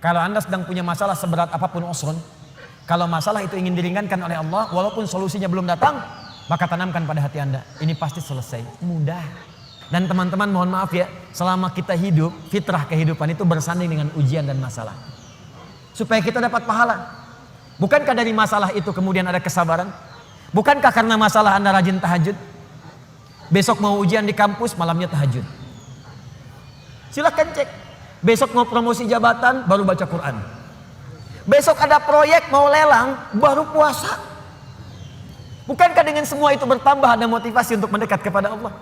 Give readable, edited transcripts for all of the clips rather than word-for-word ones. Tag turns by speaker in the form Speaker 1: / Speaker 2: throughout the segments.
Speaker 1: Kalau Anda sedang punya masalah seberat apapun usrun, kalau masalah itu ingin diringankan oleh Allah, walaupun solusinya belum datang, maka tanamkan pada hati Anda, ini pasti selesai. Mudah. Dan teman-teman mohon maaf ya, selama kita hidup, fitrah kehidupan itu bersanding dengan ujian dan masalah. Supaya kita dapat pahala. Bukankah dari masalah itu kemudian ada kesabaran? Bukankah karena masalah Anda rajin tahajud? Besok mau ujian di kampus, malamnya tahajud. Silahkan cek. Besok mau promosi jabatan, baru baca Quran. Besok ada proyek mau lelang, baru puasa. Bukankah dengan semua itu bertambah ada motivasi untuk mendekat kepada Allah?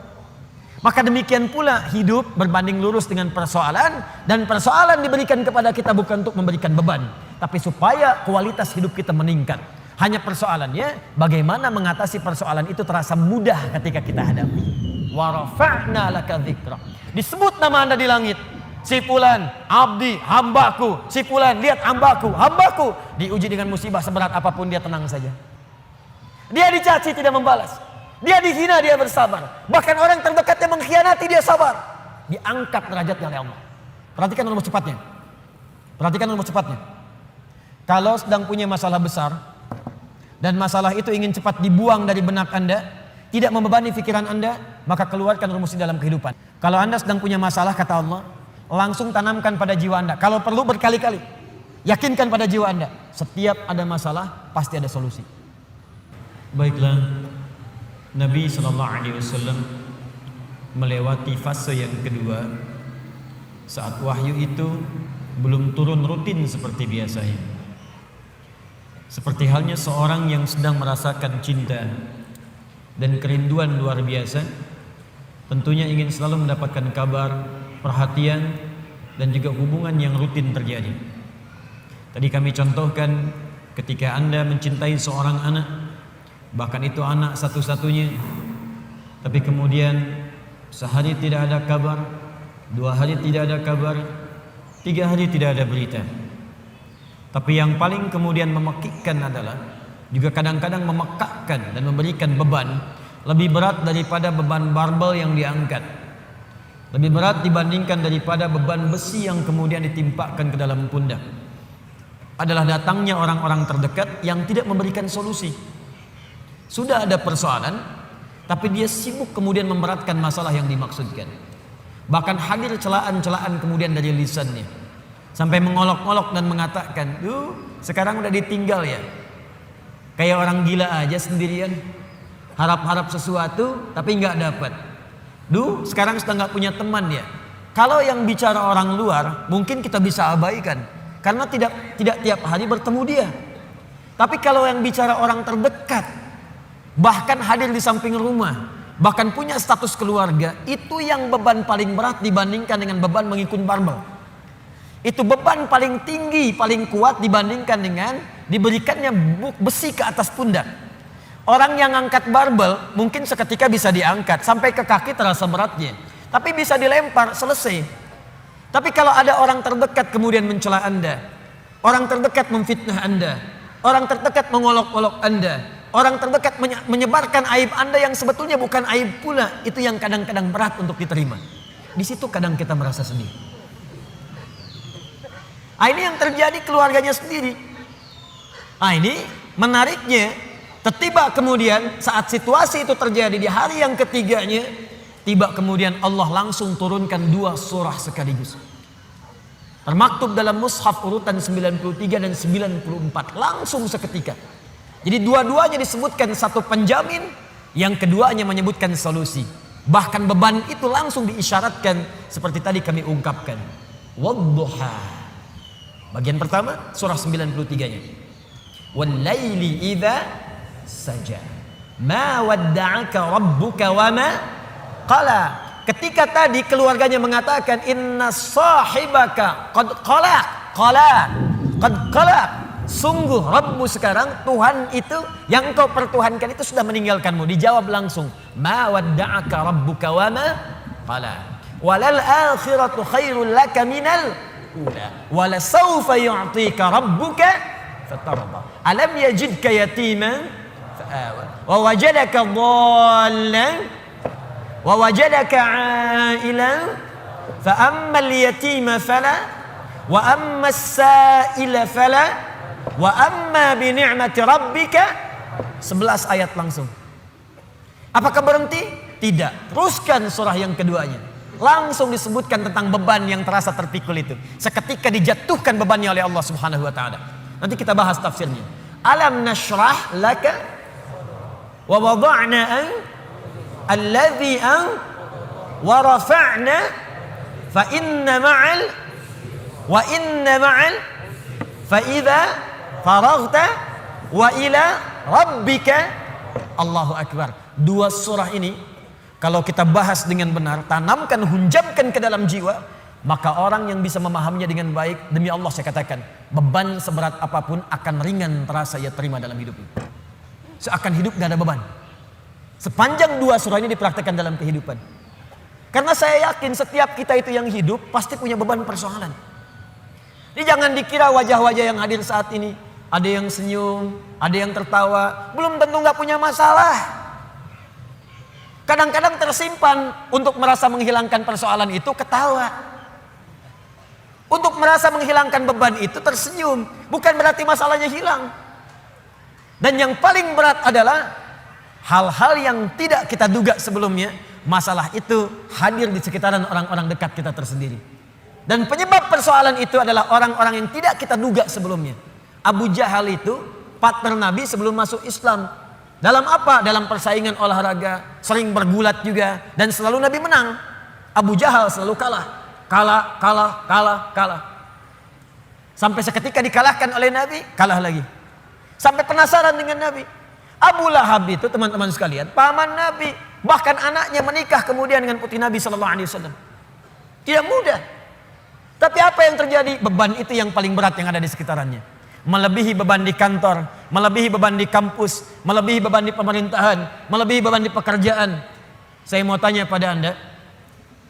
Speaker 1: Maka demikian pula hidup berbanding lurus dengan persoalan. Dan persoalan diberikan kepada kita bukan untuk memberikan beban, tapi supaya kualitas hidup kita meningkat. Hanya persoalannya bagaimana mengatasi persoalan itu terasa mudah ketika kita hadapi. Wa rafa'na laka dzikra. Disebut nama Anda di langit. Si fulan, abdi, hambaku. Si fulan, lihat hambaku, hambaku. Diuji dengan musibah seberat apapun, dia tenang saja. Dia dicaci tidak membalas. Dia dihina, dia bersabar. Bahkan orang terdekatnya mengkhianati, dia sabar. Diangkat derajatnya oleh Allah. Perhatikan rumus cepatnya. Perhatikan rumus cepatnya. Kalau sedang punya masalah besar dan masalah itu ingin cepat dibuang dari benak Anda, tidak membebani pikiran Anda, maka keluarkan rumus di dalam kehidupan. Kalau Anda sedang punya masalah, kata Allah, langsung tanamkan pada jiwa Anda. Kalau perlu berkali-kali, yakinkan pada jiwa Anda, setiap ada masalah pasti ada solusi.
Speaker 2: Baiklah, Nabi SAW melewati fase yang kedua saat wahyu itu belum turun rutin seperti biasanya. Seperti halnya seorang yang sedang merasakan cinta dan kerinduan luar biasa, tentunya ingin selalu mendapatkan kabar, perhatian, dan juga hubungan yang rutin terjadi. Tadi kami contohkan ketika Anda mencintai seorang anak, bahkan itu anak satu-satunya, tapi kemudian sehari tidak ada kabar, 2 hari tidak ada kabar, 3 hari tidak ada berita. Tapi yang paling kemudian memekikkan adalah juga kadang-kadang memekakkan dan memberikan beban lebih berat daripada beban barbel yang diangkat, lebih berat dibandingkan daripada beban besi yang kemudian ditimpakan ke dalam pundak, adalah datangnya orang-orang terdekat yang tidak memberikan solusi. Sudah ada persoalan, tapi dia sibuk kemudian memberatkan masalah yang dimaksudkan. Bahkan hadir celaan-celaan kemudian dari lisannya, sampai mengolok-olok dan mengatakan, sekarang udah ditinggal ya, kayak orang gila aja sendirian, harap-harap sesuatu tapi nggak dapat. Sekarang sudah nggak punya teman ya. Kalau yang bicara orang luar mungkin kita bisa abaikan karena tidak tiap hari bertemu dia. Tapi kalau yang bicara orang terdekat, bahkan hadir di samping rumah, bahkan punya status keluarga, itu yang beban paling berat dibandingkan dengan beban mengikut barbel. Itu beban paling tinggi, paling kuat dibandingkan dengan diberikannya besi ke atas pundak. Orang yang angkat barbel mungkin seketika bisa diangkat sampai ke kaki terasa beratnya, tapi bisa dilempar, selesai. Tapi kalau ada orang terdekat kemudian mencela Anda, orang terdekat memfitnah Anda, orang terdekat mengolok-olok Anda, orang terdekat menyebarkan aib Anda yang sebetulnya bukan aib pula, itu yang kadang-kadang berat untuk diterima. Di situ kadang kita merasa sedih. Ini yang terjadi keluarganya sendiri. Ini menariknya, tiba kemudian saat situasi itu terjadi di hari yang ketiganya, tiba kemudian Allah langsung turunkan 2 surah sekaligus. Termaktub dalam mushaf urutan 93 dan 94 langsung seketika. Jadi dua-duanya disebutkan satu penjamin, yang keduanya menyebutkan solusi. Bahkan beban itu langsung diisyaratkan seperti tadi kami ungkapkan. Wadduha. Bagian pertama surah 93-nya. Wal-laili idza saja. Ma wadda'aka rabbuka wa ma qala. Ketika tadi keluarganya mengatakan inna sahibaka qad qalaq. Sungguh Rabbmu sekarang, Tuhan itu yang engkau pertuhankan itu sudah meninggalkanmu. Dijawab langsung, ma wadda'aka rabbuka wa ma qala. Walal akhiratu khairul laka minal ula wala sawfa yu'tika rabbuka fatarda. Alam yajidka yatiman fa'awa wa wajadaka dhallan wa wajadaka 'ailan fa ammal yatima fala
Speaker 1: wa ammas sa'ila fala wa amma bi ni'mati rabbika. 11 ayat langsung. Apakah berhenti? Tidak. Teruskan surah yang keduanya. Langsung disebutkan tentang beban yang terasa terpikul itu. Seketika dijatuhkan bebannya oleh Allah Subhanahu wa taala. Nanti kita bahas tafsirnya. Alam nashrah laka wa wada'na an alladhi an wa rafa'na fa inna ma'al fa idza faraghta wa ila rabbika. Allahu akbar. Dua surah ini kalau kita bahas dengan benar, tanamkan, hunjamkan ke dalam jiwa, maka orang yang bisa memahaminya dengan baik, demi Allah saya katakan, beban seberat apapun akan ringan terasa ia terima dalam hidup ini. Seakan hidup gak ada beban. Sepanjang dua surah ini dipraktekkan dalam kehidupan. Karena saya yakin setiap kita itu yang hidup pasti punya beban persoalan. Jadi jangan dikira wajah-wajah yang hadir saat ini, ada yang senyum, ada yang tertawa, belum tentu gak punya masalah. Kadang-kadang tersimpan untuk merasa menghilangkan persoalan itu ketawa. Untuk merasa menghilangkan beban itu tersenyum. Bukan berarti masalahnya hilang. Dan yang paling berat adalah hal-hal yang tidak kita duga sebelumnya. Masalah itu hadir di sekitaran orang-orang dekat kita tersendiri. Dan penyebab persoalan itu adalah orang-orang yang tidak kita duga sebelumnya. Abu Jahal itu partner Nabi sebelum masuk Islam. Dalam apa? Dalam persaingan olahraga, sering bergulat juga, dan selalu Nabi menang. Abu Jahal selalu kalah. Kalah. Sampai seketika dikalahkan oleh Nabi, kalah lagi. Sampai penasaran dengan Nabi. Abu Lahab itu teman-teman sekalian, paman Nabi, bahkan anaknya menikah kemudian dengan putri Nabi SAW. Tidak mudah. Tapi apa yang terjadi? Beban itu yang paling berat yang ada di sekitarannya. Melebihi beban di kantor, melebihi beban di kampus, melebihi beban di pemerintahan, melebihi beban di pekerjaan. Saya mau tanya pada Anda,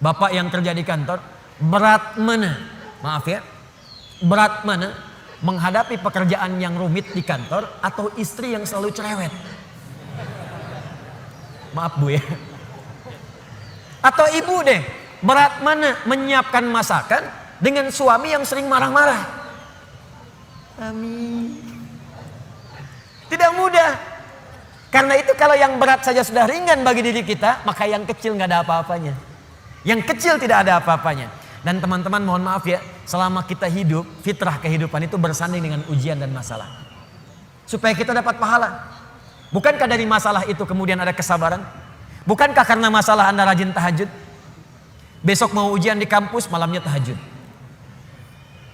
Speaker 1: Bapak yang kerja di kantor, berat mana? Maaf ya, berat mana menghadapi pekerjaan yang rumit di kantor atau istri yang selalu cerewet? Maaf Bu ya. Atau ibu deh, berat mana menyiapkan masakan dengan suami yang sering marah-marah? Amin. Tidak mudah. Karena itu kalau yang berat saja sudah ringan bagi diri kita, maka yang kecil nggak ada apa-apanya. Yang kecil tidak ada apa-apanya. Dan teman-teman mohon maaf ya, selama kita hidup, fitrah kehidupan itu bersanding dengan ujian dan masalah. Supaya kita dapat pahala. Bukankah dari masalah itu kemudian ada kesabaran? Bukankah karena masalah Anda rajin tahajud? Besok mau ujian di kampus, malamnya tahajud.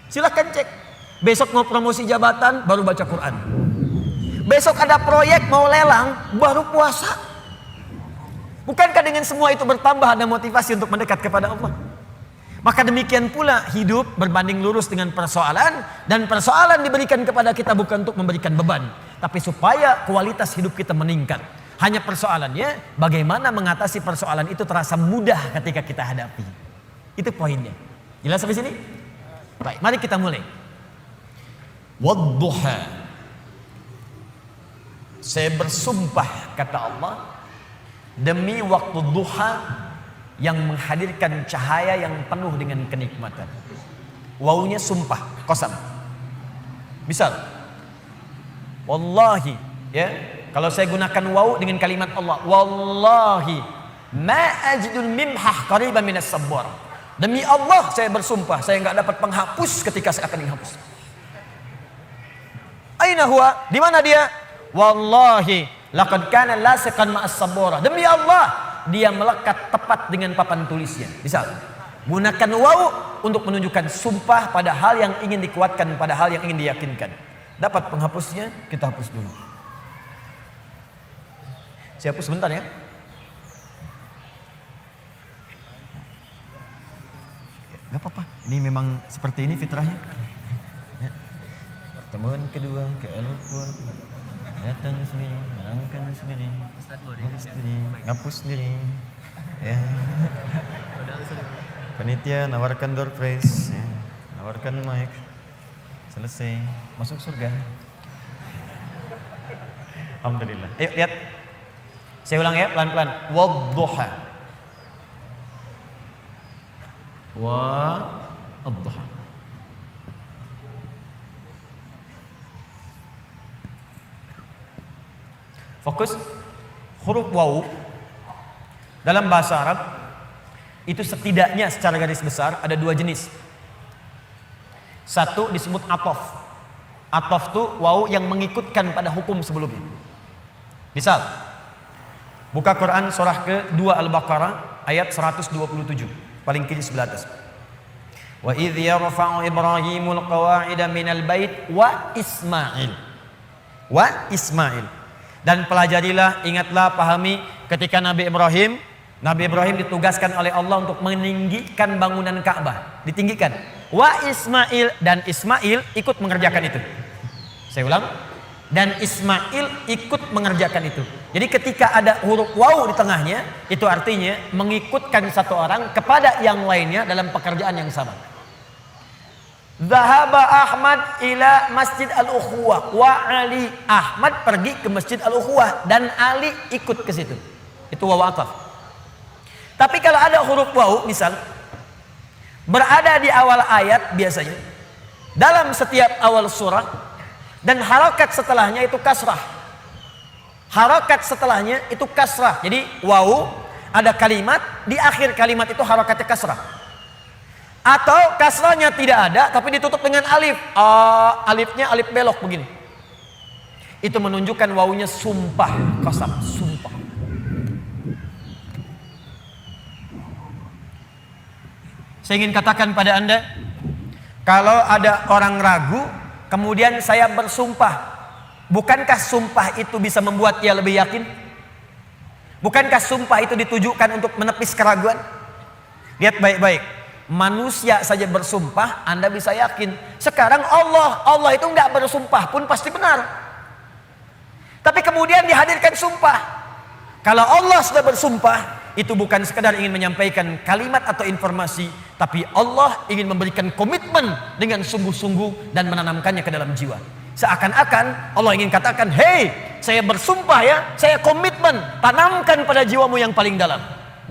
Speaker 1: Silahkan cek. Besok mau promosi jabatan, baru baca Quran. Besok ada proyek mau lelang, baru puasa. Bukankah dengan semua itu bertambah ada motivasi untuk mendekat kepada Allah? Maka demikian pula hidup berbanding lurus dengan persoalan. Dan persoalan diberikan kepada kita bukan untuk memberikan beban, tapi supaya kualitas hidup kita meningkat. Hanya persoalannya bagaimana mengatasi persoalan itu terasa mudah ketika kita hadapi. Itu poinnya. Jelas sampai sini? Baik, mari kita mulai. Wadduha, saya bersumpah kata Allah demi waktu duha yang menghadirkan cahaya yang penuh dengan kenikmatan. Wawunya sumpah, qasam. Misal, wallahi, ya, kalau saya gunakan waw dengan kalimat Allah, wallahi ma ajidul mimhah qariban minas sabbar. Demi Allah saya bersumpah, saya enggak dapat penghapus ketika saya akan menghapus. Aina huwa? Di mana dia? Wallahi laqad kana lasiqan ma'as sabora. Demi Allah, dia melekat tepat dengan papan tulisnya. Misal, gunakan waw untuk menunjukkan sumpah pada hal yang ingin dikuatkan, pada hal yang ingin diyakinkan. Dapat penghapusnya, kita hapus dulu. Saya hapus sebentar ya. Gak apa-apa, ini memang seperti ini fitrahnya. Pertemuan kedua ke Al-Quran, datang sendiri, menangkan sendiri, ngapus sendiri, ya. Panitia nawarkan door prize, ya. Nawarkan mic, selesai, masuk surga. Alhamdulillah. Ayo lihat, saya ulang ya pelan-pelan. Wadduha, wadduha. Fokus. Huruf waw dalam bahasa Arab itu setidaknya secara garis besar ada dua jenis. Satu disebut atof. Atof itu waw yang mengikutkan pada hukum sebelumnya. Misal, buka Quran surah ke-2 Al-Baqarah ayat 127, paling kiri sebelah atas. Wa idh yarfa'u Ibrahimul qawa'ida minal bait wa Ismail. Wa Ismail. Dan pelajarilah, ingatlah, pahami ketika Nabi Ibrahim ditugaskan oleh Allah untuk meninggikan bangunan Ka'bah, ditinggikan. Wa Ismail, dan Ismail ikut mengerjakan itu. Saya ulang, dan Ismail ikut mengerjakan itu. Jadi ketika ada huruf waw di tengahnya, itu artinya mengikutkan satu orang kepada yang lainnya dalam pekerjaan yang sama. Zahaba Ahmad ila Masjid Al-Ukhuwah wa Ali. Ahmad pergi ke Masjid Al-Ukhuwah dan Ali ikut ke situ. Itu waw ataf. Tapi kalau ada huruf waw misal berada di awal ayat biasanya dalam setiap awal surah dan harokat setelahnya itu kasrah. Harokat setelahnya itu kasrah. Jadi waw ada kalimat, di akhir kalimat itu harokatnya kasrah. Atau kasrahnya tidak ada tapi ditutup dengan alif. Alifnya alif belok begini. Itu menunjukkan wawunya sumpah, qasam, sumpah. Saya ingin katakan pada Anda, kalau ada orang ragu kemudian saya bersumpah, bukankah sumpah itu bisa membuat ia lebih yakin? Bukankah sumpah itu ditujukan untuk menepis keraguan? Lihat baik-baik. Manusia saja bersumpah, Anda bisa yakin. Sekarang Allah itu enggak bersumpah pun pasti benar. Tapi kemudian dihadirkan sumpah. Kalau Allah sudah bersumpah, itu bukan sekedar ingin menyampaikan kalimat atau informasi, tapi Allah ingin memberikan komitmen dengan sungguh-sungguh dan menanamkannya ke dalam jiwa. Seakan-akan Allah ingin katakan, hei, saya bersumpah ya, saya komitmen, tanamkan pada jiwamu yang paling dalam.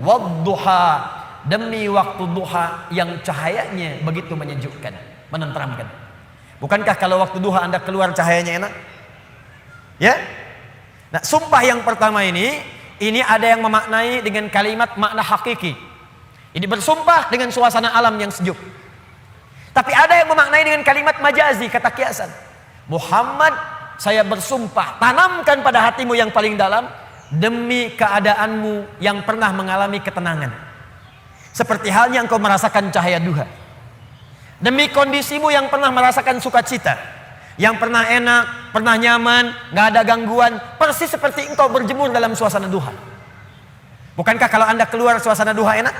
Speaker 1: Wadduha, demi waktu duha yang cahayanya begitu menyejukkan, menenteramkan. Bukankah kalau waktu duha Anda keluar cahayanya enak? Ya? Nah, sumpah yang pertama ini ada yang memaknai dengan kalimat makna hakiki. Ini bersumpah dengan suasana alam yang sejuk. Tapi ada yang memaknai dengan kalimat majazi, kata kiasan. Muhammad, saya bersumpah, tanamkan pada hatimu yang paling dalam demi keadaanmu yang pernah mengalami ketenangan. Seperti halnya engkau merasakan cahaya duha. Demi kondisimu yang pernah merasakan sukacita, yang pernah enak, pernah nyaman, gak ada gangguan, persis seperti engkau berjemur dalam suasana duha. Bukankah kalau Anda keluar suasana duha enak?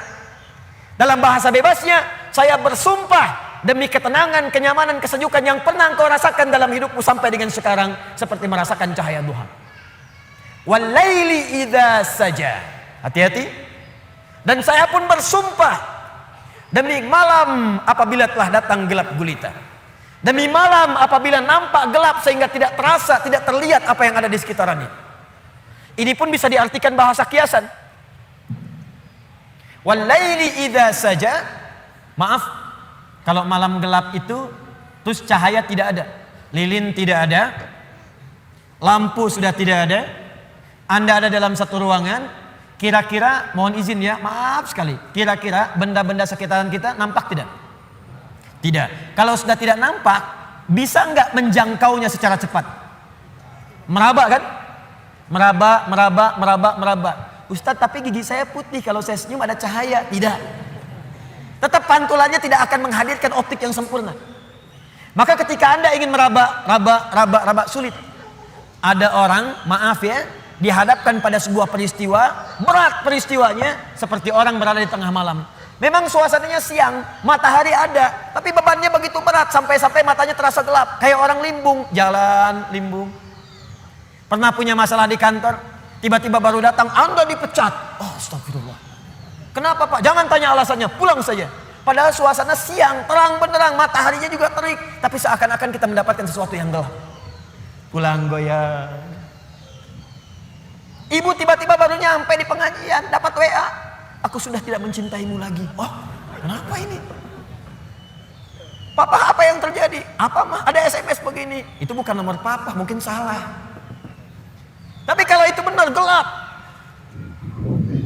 Speaker 1: Dalam bahasa bebasnya, saya bersumpah demi ketenangan, kenyamanan, kesejukan yang pernah engkau rasakan dalam hidupmu sampai dengan sekarang, seperti merasakan cahaya duha. Walaili idza saja. Hati-hati. Dan saya pun bersumpah demi malam apabila telah datang gelap gulita. Demi malam apabila nampak gelap sehingga tidak terasa, tidak terlihat apa yang ada di sekitarannya. Ini pun bisa diartikan bahasa kiasan. Walaili idza saja. Maaf, kalau malam gelap itu terus cahaya tidak ada, lilin tidak ada, lampu sudah tidak ada, Anda ada dalam satu ruangan. Kira-kira, mohon izin ya, maaf sekali, kira-kira benda-benda sekitaran kita nampak tidak? Tidak. Kalau sudah tidak nampak, bisa nggak menjangkaunya secara cepat? Meraba kan? Meraba. Ustadz, tapi gigi saya putih, kalau saya senyum ada cahaya. Tidak. Tetap pantulannya tidak akan menghadirkan optik yang sempurna. Maka ketika Anda ingin meraba, sulit. Ada orang, maaf ya, dihadapkan pada sebuah peristiwa, berat peristiwanya, seperti orang berada di tengah malam. Memang suasananya siang, matahari ada, tapi bebannya begitu berat sampai-sampai matanya terasa gelap, kayak orang limbung, jalan limbung. Pernah punya masalah di kantor, tiba-tiba baru datang, Anda dipecat. Oh, astagfirullah. Kenapa Pak? Jangan tanya alasannya, pulang saja. Padahal suasana siang, terang benderang, mataharinya juga terik, tapi seakan-akan kita mendapatkan sesuatu yang gelap. Pulang goyang. Ibu tiba-tiba baru nyampe di pengajian, dapat WA. Aku sudah tidak mencintaimu lagi. Oh, kenapa ini? Papa, apa yang terjadi? Apa mah? Ada SMS begini. Itu bukan nomor papa, mungkin salah. Tapi kalau itu benar gelap.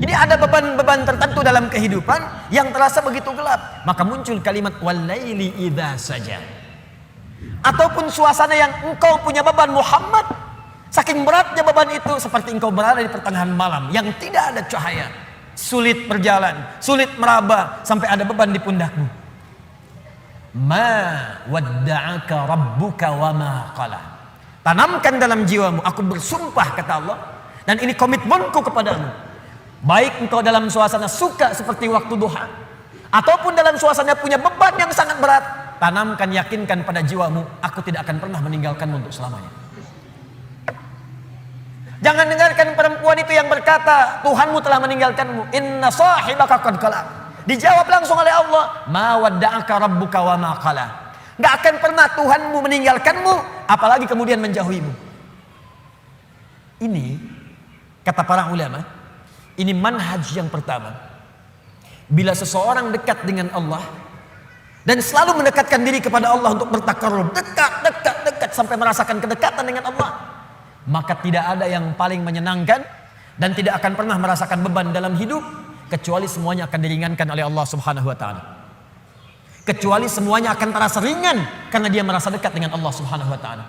Speaker 1: Ini ada beban-beban tertentu dalam kehidupan yang terasa begitu gelap. Maka muncul kalimat walaili idza saja. Ataupun suasana yang engkau punya beban Muhammad. Saking beratnya beban itu seperti engkau berada di pertengahan malam yang tidak ada cahaya. Sulit berjalan, sulit meraba sampai ada beban di pundakmu. Ma wadda'aka rabbuka wa ma qala. Tanamkan dalam jiwamu, aku bersumpah kata Allah, dan ini komitmenku kepadamu. Baik engkau dalam suasana suka seperti waktu duha, ataupun dalam suasana punya beban yang sangat berat, tanamkan, yakinkan pada jiwamu, aku tidak akan pernah meninggalkanmu untuk selamanya. Jangan dengarkan perempuan itu yang berkata, Tuhanmu telah meninggalkanmu. Inna sahibaka qad qala. Dijawab langsung oleh Allah, ma wadda'aka rabbuka wa ma qala. Gak akan pernah Tuhanmu meninggalkanmu, apalagi kemudian menjauhimu. Ini kata para ulama, ini manhaj yang pertama. Bila seseorang dekat dengan Allah dan selalu mendekatkan diri kepada Allah untuk bertakarrub, dekat sampai merasakan kedekatan dengan Allah, maka tidak ada yang paling menyenangkan dan tidak akan pernah merasakan beban dalam hidup kecuali semuanya akan diringankan oleh Allah Subhanahu wa taala. Kecuali semuanya akan terasa ringan karena dia merasa dekat dengan Allah Subhanahu wa taala.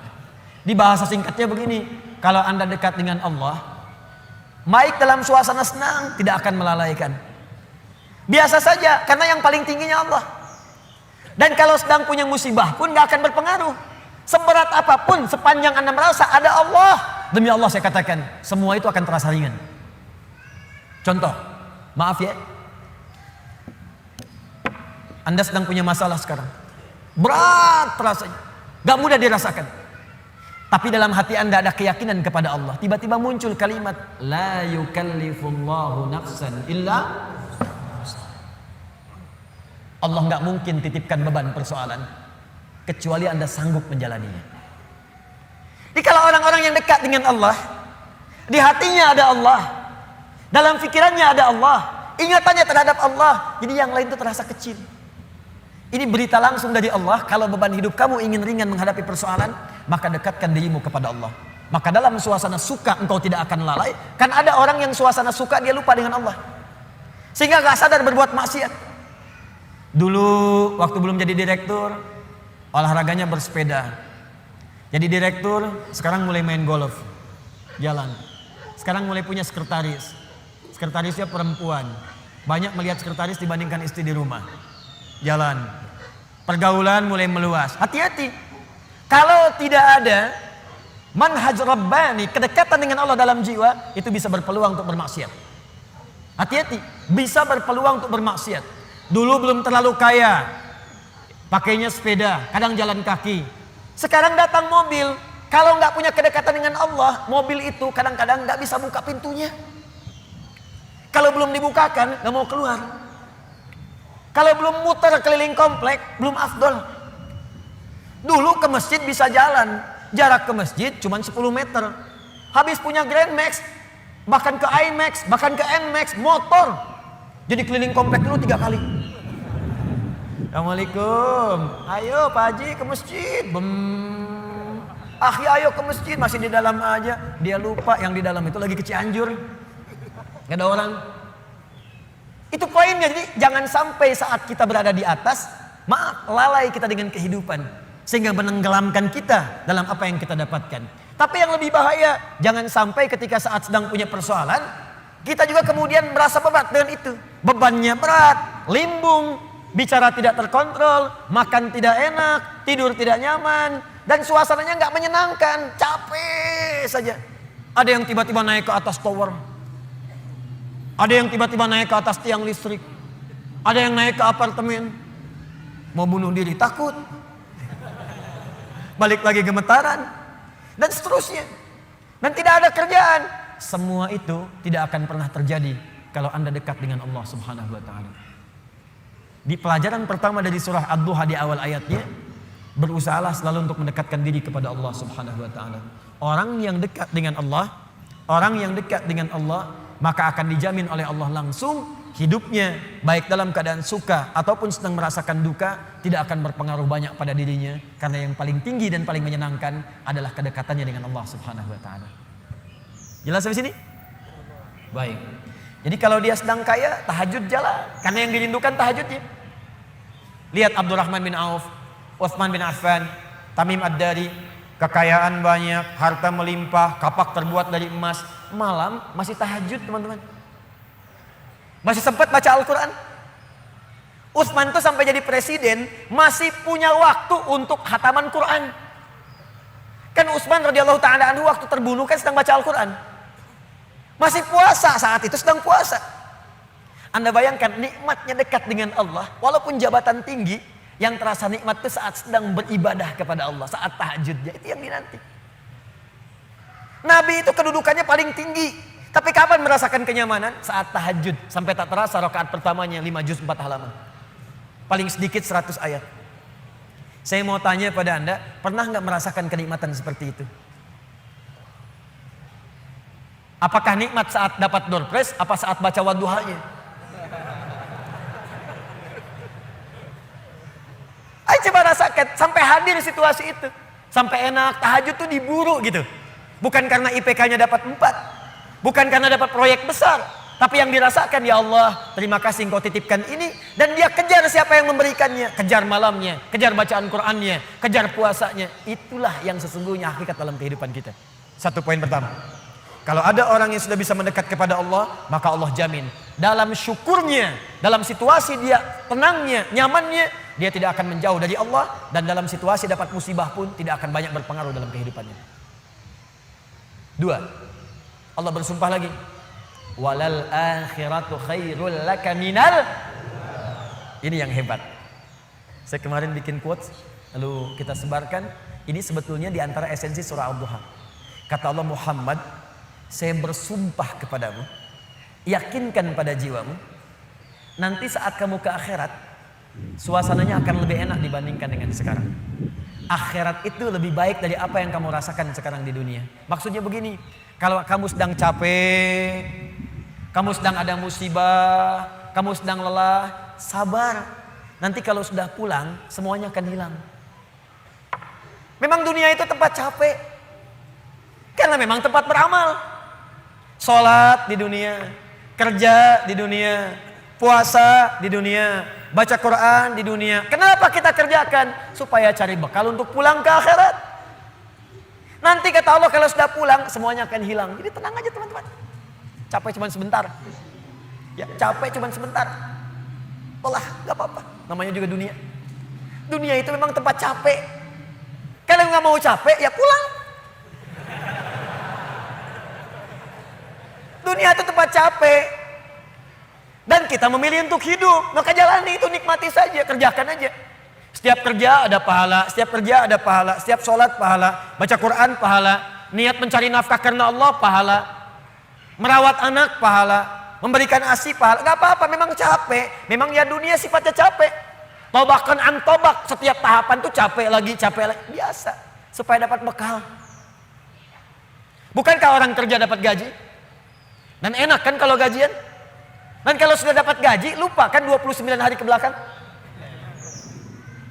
Speaker 1: Di bahasa singkatnya begini, kalau Anda dekat dengan Allah, baik dalam suasana senang tidak akan melalaikan. Biasa saja karena yang paling tingginya Allah. Dan kalau sedang punya musibah pun gak akan berpengaruh. Seberat apapun sepanjang Anda merasa ada Allah, demi Allah saya katakan semua itu akan terasa ringan. Contoh, maaf ya, Anda sedang punya masalah sekarang, berat rasanya, gak mudah dirasakan. Tapi dalam hati Anda ada keyakinan kepada Allah. Tiba-tiba muncul kalimat la yukallifullahu nafsan illa. Allah gak mungkin titipkan beban persoalan kecuali Anda sanggup menjalaninya. Jadi kalau orang-orang yang dekat dengan Allah, di hatinya ada Allah, dalam pikirannya ada Allah, ingatannya terhadap Allah, jadi yang lain itu terasa kecil. Ini berita langsung dari Allah. Kalau beban hidup kamu ingin ringan menghadapi persoalan, maka dekatkan dirimu kepada Allah. Maka dalam suasana suka engkau tidak akan lalai. Kan ada orang yang suasana suka dia lupa dengan Allah, sehingga gak sadar berbuat maksiat. Dulu waktu belum jadi direktur, olahraganya bersepeda. Jadi direktur, sekarang mulai main golf, jalan. Sekarang mulai punya sekretaris. Sekretarisnya perempuan. Banyak melihat sekretaris dibandingkan istri di rumah. Jalan. Pergaulan mulai meluas. Hati-hati. Kalau tidak ada manhaj rabbani, kedekatan dengan Allah dalam jiwa, itu bisa berpeluang untuk bermaksiat. Hati-hati. Bisa berpeluang untuk bermaksiat. Dulu belum terlalu kaya, pakainya sepeda, kadang jalan kaki. Sekarang datang mobil. Kalau nggak punya kedekatan dengan Allah, mobil itu kadang-kadang nggak bisa buka pintunya. Kalau belum dibukakan, nggak mau keluar. Kalau belum muter keliling komplek, belum afdol. Dulu ke masjid bisa jalan, jarak ke masjid cuma 10 meter. Habis punya Grand Max, bahkan ke IMAX, bahkan ke NMAX, motor. Jadi keliling komplek dulu 3 kali. Assalamualaikum, ayo Pak Haji ke masjid. Akhi ayo ke masjid, masih di dalam aja. Dia lupa yang di dalam itu lagi ke Cianjur, gak ada orang. Itu poinnya. Jadi jangan sampai saat kita berada di atas, lalai kita dengan kehidupan, sehingga menenggelamkan kita dalam apa yang kita dapatkan. Tapi yang lebih bahaya, jangan sampai ketika saat sedang punya persoalan, kita juga kemudian merasa berat dengan itu. Bebannya berat, limbung, bicara tidak terkontrol, makan tidak enak, tidur tidak nyaman, dan suasananya nggak menyenangkan, capek saja. Ada yang tiba-tiba naik ke atas tower, ada yang tiba-tiba naik ke atas tiang listrik, ada yang naik ke apartemen, mau bunuh diri takut, balik lagi gemetaran, dan seterusnya. Dan tidak ada kerjaan. Semua itu tidak akan pernah terjadi kalau Anda dekat dengan Allah Subhanahu wa taala. Di pelajaran pertama dari surah Ad-Duha di awal ayatnya, berusahalah selalu untuk mendekatkan diri kepada Allah Subhanahu wa taala. Orang yang dekat dengan Allah, maka akan dijamin oleh Allah langsung hidupnya, baik dalam keadaan suka ataupun sedang merasakan duka, tidak akan berpengaruh banyak pada dirinya, karena yang paling tinggi dan paling menyenangkan adalah kedekatannya dengan Allah Subhanahu wa taala. Jelas sampai sini?
Speaker 2: Baik.
Speaker 1: Jadi kalau dia sedang kaya, tahajud jalan. Karena yang dirindukan tahajudnya. Lihat Abdurrahman bin Auf, Utsman bin Affan, Tamim Ad-Dari. Kekayaan banyak, harta melimpah, kapak terbuat dari emas. Malam masih tahajud teman-teman. Masih sempat baca Al-Quran. Utsman tuh sampai jadi presiden masih punya waktu untuk khataman Quran. Kan Utsman radhiyallahu ta'ala anhu waktu terbunuh kan sedang baca Al-Quran. Masih puasa saat itu, sedang puasa. Anda bayangkan nikmatnya dekat dengan Allah. Walaupun jabatan tinggi, yang terasa nikmat itu saat sedang beribadah kepada Allah. Saat tahajudnya, itu yang dinanti. Nabi itu kedudukannya paling tinggi. Tapi kapan merasakan kenyamanan? Saat tahajud. Sampai tak terasa rakaat pertamanya 5 juz 4 halaman. Paling sedikit 100 ayat. Saya mau tanya pada Anda, pernah nggak merasakan kenikmatan seperti itu? Apakah nikmat saat dapat door prize, apa saat baca wadduhanya? Ayo coba rasakan, sampai hadir situasi itu. Sampai enak, tahajud tuh diburu gitu. Bukan karena IPK-nya dapat 4. Bukan karena dapat proyek besar. Tapi yang dirasakan, ya Allah, terima kasih engkau titipkan ini. Dan dia kejar siapa yang memberikannya. Kejar malamnya, kejar bacaan Qur'annya, kejar puasanya. Itulah yang sesungguhnya hakikat dalam kehidupan kita. Satu poin pertama. Kalau ada orang yang sudah bisa mendekat kepada Allah, maka Allah jamin. Dalam syukurnya, dalam situasi dia tenangnya, nyamannya, dia tidak akan menjauh dari Allah. Dan dalam situasi dapat musibah pun tidak akan banyak berpengaruh dalam kehidupannya. 2. Allah bersumpah lagi. Walal akhiratu khairul laka minal. Ini yang hebat. Saya kemarin bikin quotes, lalu kita sebarkan. Ini sebetulnya di antara esensi surah Al-Duha. Kata Allah, Muhammad, saya bersumpah kepadamu, yakinkan pada jiwamu, nanti saat kamu ke akhirat, suasananya akan lebih enak dibandingkan dengan sekarang. Akhirat itu lebih baik dari apa yang kamu rasakan sekarang di dunia. Maksudnya begini, kalau kamu sedang capek, kamu sedang ada musibah, kamu sedang lelah, sabar. Nanti kalau sudah pulang, semuanya akan hilang. Memang dunia itu tempat capek, karena memang tempat beramal. Sholat di dunia, kerja di dunia, puasa di dunia, baca Quran di dunia. Kenapa kita kerjakan? Supaya cari bekal untuk pulang ke akhirat. Nanti kata Allah kalau sudah pulang semuanya akan hilang. Jadi tenang aja teman-teman. Capek cuma sebentar. Ya, capek cuma sebentar. Lelah, gak apa-apa. Namanya juga dunia. Dunia itu memang tempat capek. Kalau nggak mau capek ya pulang. Dunia itu tempat capek. Dan kita memilih untuk hidup. Maka jalani itu, nikmati saja, kerjakan aja. Setiap kerja ada pahala, setiap kerja ada pahala, setiap sholat pahala, baca Quran pahala, niat mencari nafkah karena Allah pahala, merawat anak pahala, memberikan ASI pahala. Gak apa-apa, memang capek. Memang ya dunia sifatnya capek. Tobakan antobak, setiap tahapan tuh capek lagi, biasa. Supaya dapat bekal. Bukankah orang kerja dapat gaji? Dan enak kan kalau gajian? Dan kalau sudah dapat gaji, lupa kan 29 hari ke belakang?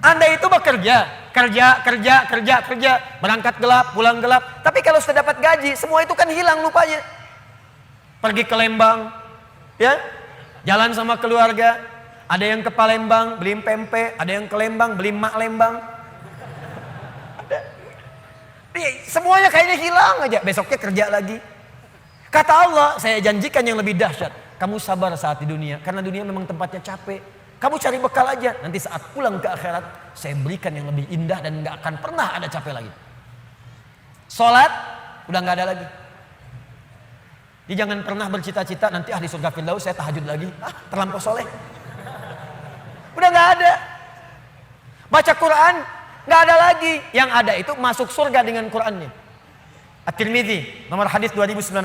Speaker 1: Anda itu bekerja, kerja, berangkat gelap, pulang gelap. Tapi kalau sudah dapat gaji, semua itu kan hilang lupanya. Pergi ke Lembang, ya, jalan sama keluarga. Ada yang ke Palembang, beli pempek. Ada yang ke Lembang, beli mak Lembang. Ada. Semuanya kayaknya hilang aja. Besoknya kerja lagi. Kata Allah, saya janjikan yang lebih dahsyat. Kamu sabar saat di dunia, karena dunia memang tempatnya capek. Kamu cari bekal aja. Nanti saat pulang ke akhirat, saya berikan yang lebih indah dan gak akan pernah ada capek lagi. Sholat, udah gak ada lagi. Jadi jangan pernah bercita-cita nanti di surga Firdaus saya tahajud lagi. Terlampau soleh. Udah gak ada. Baca Quran, gak ada lagi. Yang ada itu masuk surga dengan Qurannya. At-Tirmidzi, nomor hadis 2915.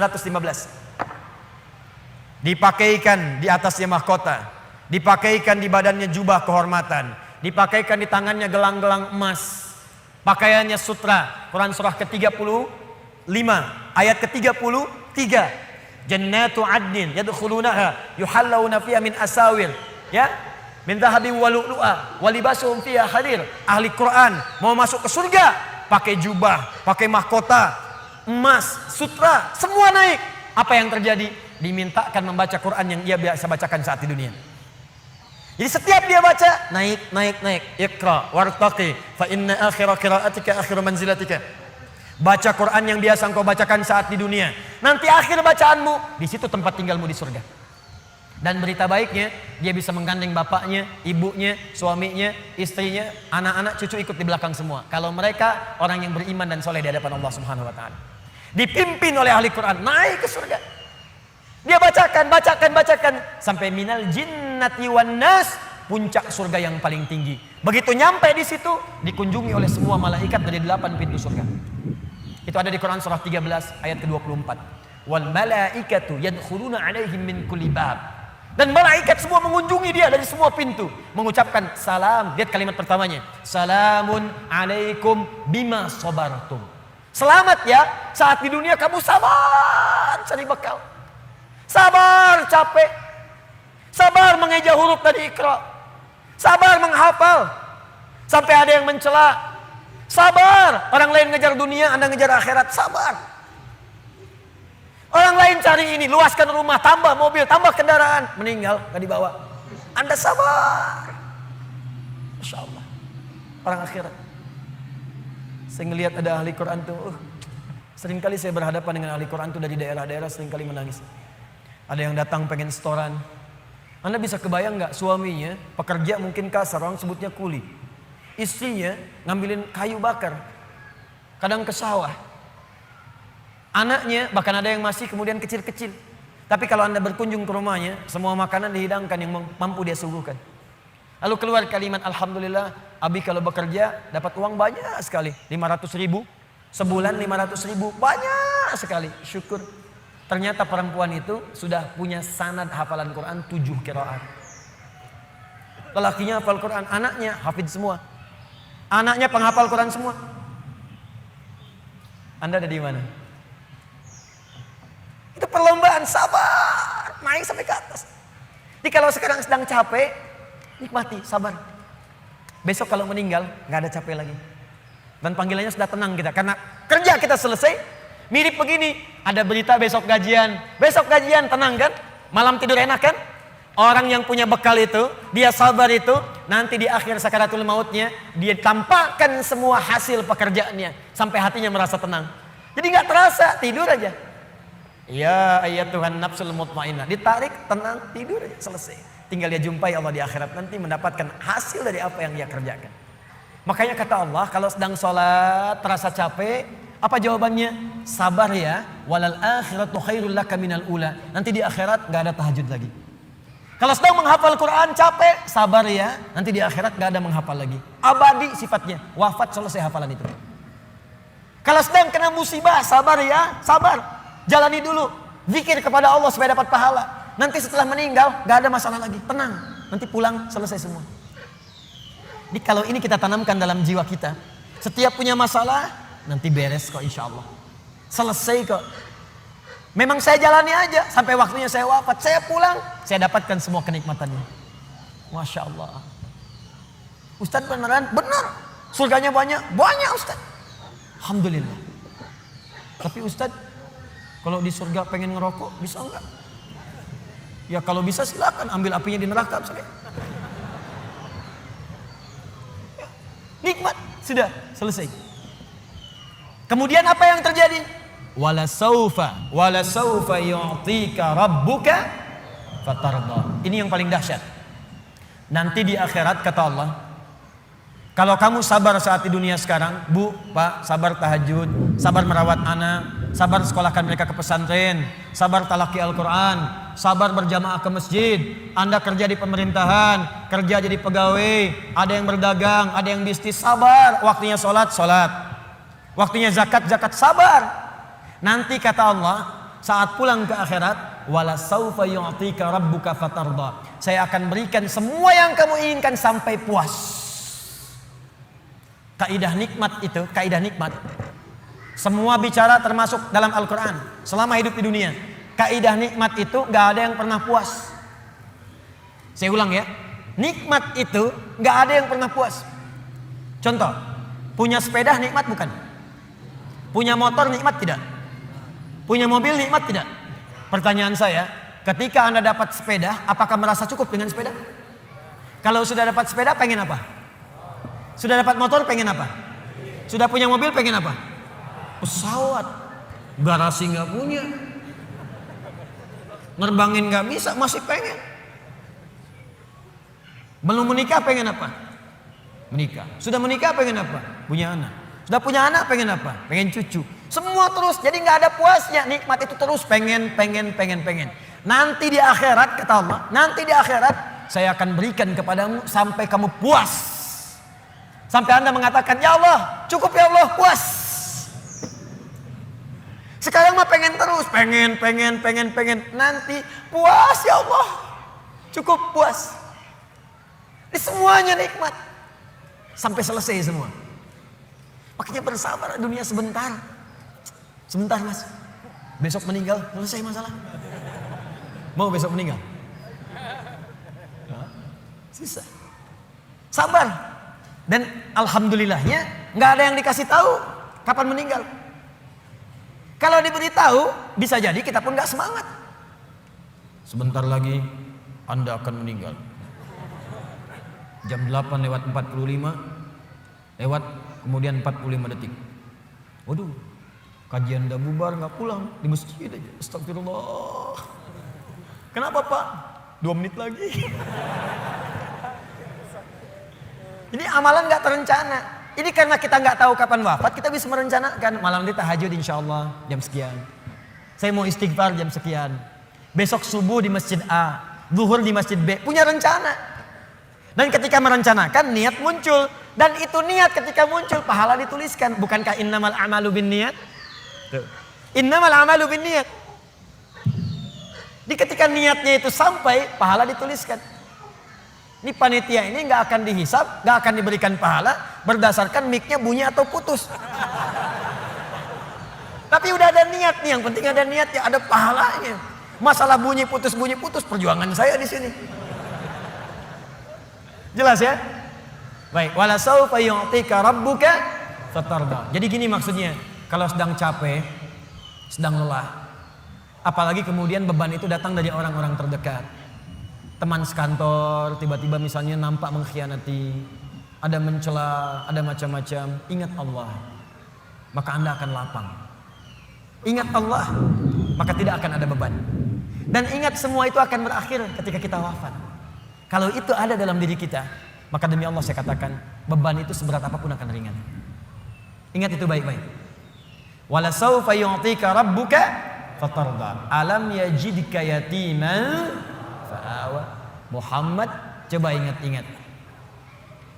Speaker 1: Dipakaikan di atasnya mahkota, dipakaikan di badannya jubah kehormatan, dipakaikan di tangannya gelang-gelang emas, pakaiannya sutra. Quran surah ke-35 ayat ke-33. Jannatu adnin yadkhulunaha yuhallawna fiha min asawir, ya, min dhahabin wa lu'lu'a wa libasuhum fiha harir. Ahli Quran mau masuk ke surga pakai jubah, pakai mahkota, emas, sutra, semua naik. Apa yang terjadi? Dimintakan membaca Quran yang ia biasa bacakan saat di dunia. Jadi setiap dia baca, naik. Iqra wartaqi fa inna akhira qiraatika akhiru manzilatika. Baca Quran yang biasa engkau bacakan saat di dunia. Nanti akhir bacaanmu, di situ tempat tinggalmu di surga. Dan berita baiknya, dia bisa menggandeng bapaknya, ibunya, suaminya, istrinya, anak-anak, cucu ikut di belakang semua. Kalau mereka orang yang beriman dan soleh di hadapan Allah Subhanahu wa taala. Dipimpin oleh ahli Quran, naik ke surga. Dia bacakan sampai minal jinnati wan nas, puncak surga yang paling tinggi. Begitu nyampe di situ, dikunjungi oleh semua malaikat dari 8 pintu surga. Itu ada di Quran surah 13 ayat ke-24. Wal malaikatu yadkhuluna alaihim min kulli bab. Dan malaikat semua mengunjungi dia dari semua pintu, mengucapkan salam. Lihat kalimat pertamanya, salamun alaikum bima sabartum. Selamat ya, saat di dunia kamu sabar cari bekal. Sabar capek. Sabar mengeja huruf tadi Iqra. Sabar menghafal. Sampai ada yang mencela. Sabar, orang lain ngejar dunia, Anda ngejar akhirat, sabar. Orang lain cari ini, luaskan rumah, tambah mobil, tambah kendaraan, meninggal, gak dibawa. Anda sabar. Masya Allah, orang akhirat. Saya ngelihat ada ahli Quran tuh, seringkali saya berhadapan dengan ahli Quran tuh dari daerah-daerah, seringkali menangis. Ada yang datang pengen setoran. Anda bisa kebayang gak suaminya, pekerja mungkin kasar, orang sebutnya kuli. Istrinya ngambilin kayu bakar, kadang ke sawah. Anaknya bahkan ada yang masih kemudian kecil-kecil. Tapi kalau Anda berkunjung ke rumahnya, semua makanan dihidangkan yang mampu dia suguhkan. Lalu keluar kalimat alhamdulillah, Abi kalau bekerja dapat uang banyak sekali, 500.000 sebulan, 500.000 banyak sekali, syukur. Ternyata perempuan itu sudah punya sanad hafalan Quran 7 qiraat. Lelakinya hafal Quran, anaknya hafidz semua. Anaknya penghafal Quran semua. Anda ada di mana? Itu perlombaan, sabar, naik sampai ke atas. Jadi kalau sekarang sedang capek, nikmati, sabar. Besok kalau meninggal, nggak ada capek lagi. Dan panggilannya sudah tenang kita, karena kerja kita selesai. Mirip begini, ada berita besok gajian. Besok gajian, tenang kan? Malam tidur enak kan? Orang yang punya bekal itu, dia sabar itu, nanti di akhir sakaratul mautnya, dia tampakkan semua hasil pekerjaannya. Sampai hatinya merasa tenang. Jadi gak terasa, tidur aja. Ya ayat Tuhan nafsul mutmainnah. Ditarik, tenang, tidur aja, selesai. Tinggal dia jumpai Allah di akhirat, nanti mendapatkan hasil dari apa yang dia kerjakan. Makanya kata Allah, kalau sedang sholat, terasa capek, apa jawabannya? Sabar ya, walal akhiratu khairul laka minal ula. Nanti di akhirat gak ada tahajud lagi. Kalau sedang menghafal Quran capek, sabar ya. Nanti di akhirat gak ada menghafal lagi. Abadi sifatnya, wafat selesai hafalan itu. Kalau sedang kena musibah, sabar ya, sabar. Jalani dulu, zikir kepada Allah supaya dapat pahala. Nanti setelah meninggal gak ada masalah lagi, tenang. Nanti pulang selesai semua. Jadi kalau ini kita tanamkan dalam jiwa kita, setiap punya masalah, nanti beres kok insya Allah. Selesai kok. Memang saya jalani aja sampai waktunya saya wafat. Saya pulang, saya dapatkan semua kenikmatannya. Masya Allah. Ustadz beneran? Benar. Surganya banyak? Banyak Ustadz. Alhamdulillah. Tapi Ustadz, kalau di surga pengen ngerokok, bisa enggak? Ya kalau bisa silakan, ambil apinya di neraka. Nikmat, sudah selesai. Kemudian apa yang terjadi? Wala saufa yu'tika rabbuka fatarda. Ini yang paling dahsyat. Nanti di akhirat kata Allah, kalau kamu sabar saat di dunia sekarang, Bu, Pak, sabar tahajud, sabar merawat anak, sabar sekolahkan mereka ke pesantren, sabar talaki Al-Quran, sabar berjamaah ke masjid, Anda kerja di pemerintahan, kerja jadi pegawai, ada yang berdagang, ada yang bisnis, sabar, waktunya sholat, waktunya zakat, sabar. Nanti kata Allah, saat pulang ke akhirat, wala saufa yu'tika rabbuka fatarda. Saya akan berikan semua yang kamu inginkan sampai puas. Kaidah nikmat itu, kaidah nikmat. Semua bicara termasuk dalam Al-Quran. Selama hidup di dunia, kaidah nikmat itu gak ada yang pernah puas. Saya ulang ya, nikmat itu gak ada yang pernah puas. Contoh, punya sepeda nikmat bukan? Punya motor nikmat tidak? Punya mobil nikmat tidak? Pertanyaan saya, ketika Anda dapat sepeda, apakah merasa cukup dengan sepeda? Kalau sudah dapat sepeda, pengen apa? Sudah dapat motor, pengen apa? Sudah punya mobil, pengen apa? Pesawat. Garasi nggak punya. Nerbangin nggak bisa, masih pengen. Belum menikah, pengen apa? Menikah. Sudah menikah, pengen apa? Punya anak. Sudah punya anak, pengen apa? Pengen cucu. Semua terus, jadi nggak ada puasnya. Nikmat itu terus pengen. Nanti di akhirat, kata Allah, nanti di akhirat saya akan berikan kepadamu sampai kamu puas. Sampai Anda mengatakan, ya Allah, cukup ya Allah, puas. Sekarang mah pengen terus, pengen. Nanti puas ya Allah, cukup puas. Ini semuanya nikmat. Sampai selesai semua. Makanya bersabar, dunia sebentar. Sebentar mas, besok meninggal, selesai masalah. Mau besok meninggal? Susah. Sabar. Dan alhamdulillahnya nggak ada yang dikasih tahu kapan meninggal. Kalau diberitahu, bisa jadi kita pun nggak semangat. Sebentar lagi Anda akan meninggal. Jam 8:45, kemudian 45 detik. Waduh, kajian udah bubar, nggak pulang di masjid aja. Astagfirullah. Kenapa Pak? 2 menit lagi. Ini amalan nggak terencana. Ini karena kita nggak tahu kapan wafat, kita bisa merencanakan. Malam ini tahajud insya Allah jam sekian. Saya mau istighfar jam sekian. Besok subuh di masjid A, zuhur di masjid B. Punya rencana. Dan ketika merencanakan, niat muncul. Dan itu niat ketika muncul, pahala dituliskan. Bukankah innamal a'malu binniyat? Innamal a'malu binniyat. Di ketika niatnya itu sampai, pahala dituliskan. Ini panitia ini nggak akan dihisab, nggak akan diberikan pahala berdasarkan mic-nya bunyi atau putus. Tapi udah ada niat nih, yang penting ada niatnya, ada pahalanya. Masalah bunyi putus, perjuangan saya di sini. Jelas ya? Baik, wala saufa yu'tika rabbuka fatarda. Jadi gini maksudnya, kalau sedang capek, sedang lelah, apalagi kemudian beban itu datang dari orang-orang terdekat. Teman sekantor tiba-tiba misalnya nampak mengkhianati, ada mencela, ada macam-macam. Ingat Allah, maka Anda akan lapang. Ingat Allah, maka tidak akan ada beban. Dan ingat semua itu akan berakhir ketika kita wafat. Kalau itu ada dalam diri kita, maka demi Allah saya katakan, beban itu seberat apapun akan ringan. Ingat itu baik-baik. Wala saufa yu'tika rabbuka fatarda. Alam yajidka yatiman fa'awa. Muhammad, coba ingat-ingat.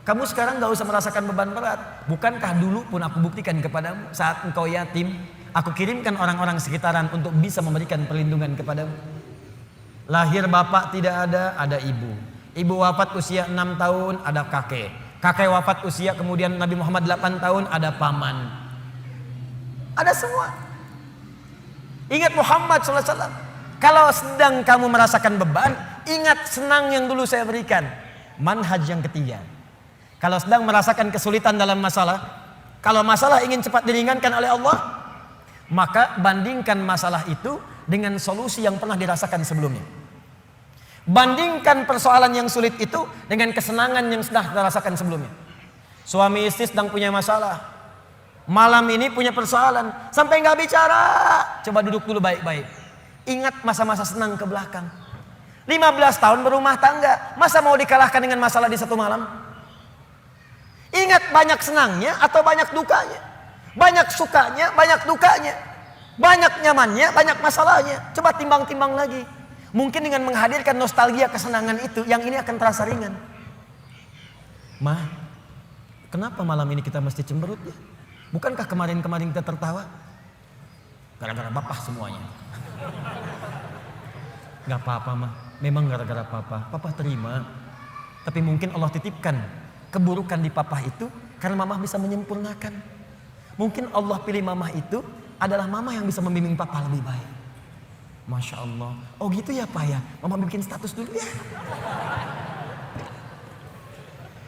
Speaker 1: Kamu sekarang gak usah merasakan beban berat. Bukankah dulu pun aku buktikan kepadamu, saat engkau yatim, aku kirimkan orang-orang sekitaran untuk bisa memberikan perlindungan kepadamu. Lahir bapak tidak ada ibu. Ibu wafat usia 6 tahun, ada kakek. Kakek wafat usia kemudian Nabi Muhammad 8 tahun, ada paman. Ada semua. Ingat Muhammad SAW. Kalau sedang kamu merasakan beban, ingat senang yang dulu saya berikan. Manhaj yang ketiga. Kalau sedang merasakan kesulitan dalam masalah, kalau masalah ingin cepat diringankan oleh Allah, maka bandingkan masalah itu dengan solusi yang pernah dirasakan sebelumnya. Bandingkan persoalan yang sulit itu dengan kesenangan yang sudah dirasakan sebelumnya. Suami istri sedang punya masalah, malam ini punya persoalan, sampai nggak bicara. Coba duduk dulu baik-baik. Ingat masa-masa senang ke belakang. 15 tahun berumah tangga, masa mau dikalahkan dengan masalah di satu malam? Ingat banyak senangnya atau banyak dukanya? Banyak sukanya, banyak dukanya. Banyak nyamannya, banyak masalahnya. Coba timbang-timbang lagi. Mungkin dengan menghadirkan nostalgia kesenangan itu, yang ini akan terasa ringan. Ma, kenapa malam ini kita mesti cemberut ya? Bukankah kemarin-kemarin kita tertawa? Gara-gara bapak semuanya. Gak apa-apa mah, memang gara-gara papa terima. Tapi mungkin Allah titipkan keburukan di papa itu karena mamah bisa menyempurnakan. Mungkin Allah pilih mamah itu adalah mamah yang bisa membimbing papa lebih baik. Masya Allah. Oh gitu ya Pak ya, mama bikin status dulu ya.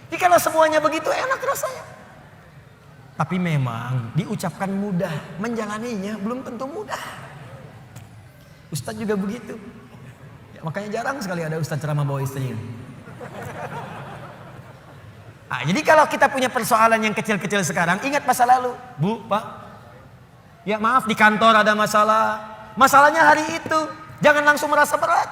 Speaker 1: Jadi kalau semuanya begitu enak rasanya. Tapi memang diucapkan mudah, menjalaninya belum tentu mudah. Ustadz juga begitu. Ya, makanya jarang sekali ada ustadz ceramah bawa istrinya. Nah, jadi kalau kita punya persoalan yang kecil-kecil sekarang, ingat masa lalu. Bu, Pak, ya maaf di kantor ada masalah. Masalahnya hari itu. Jangan langsung merasa berat.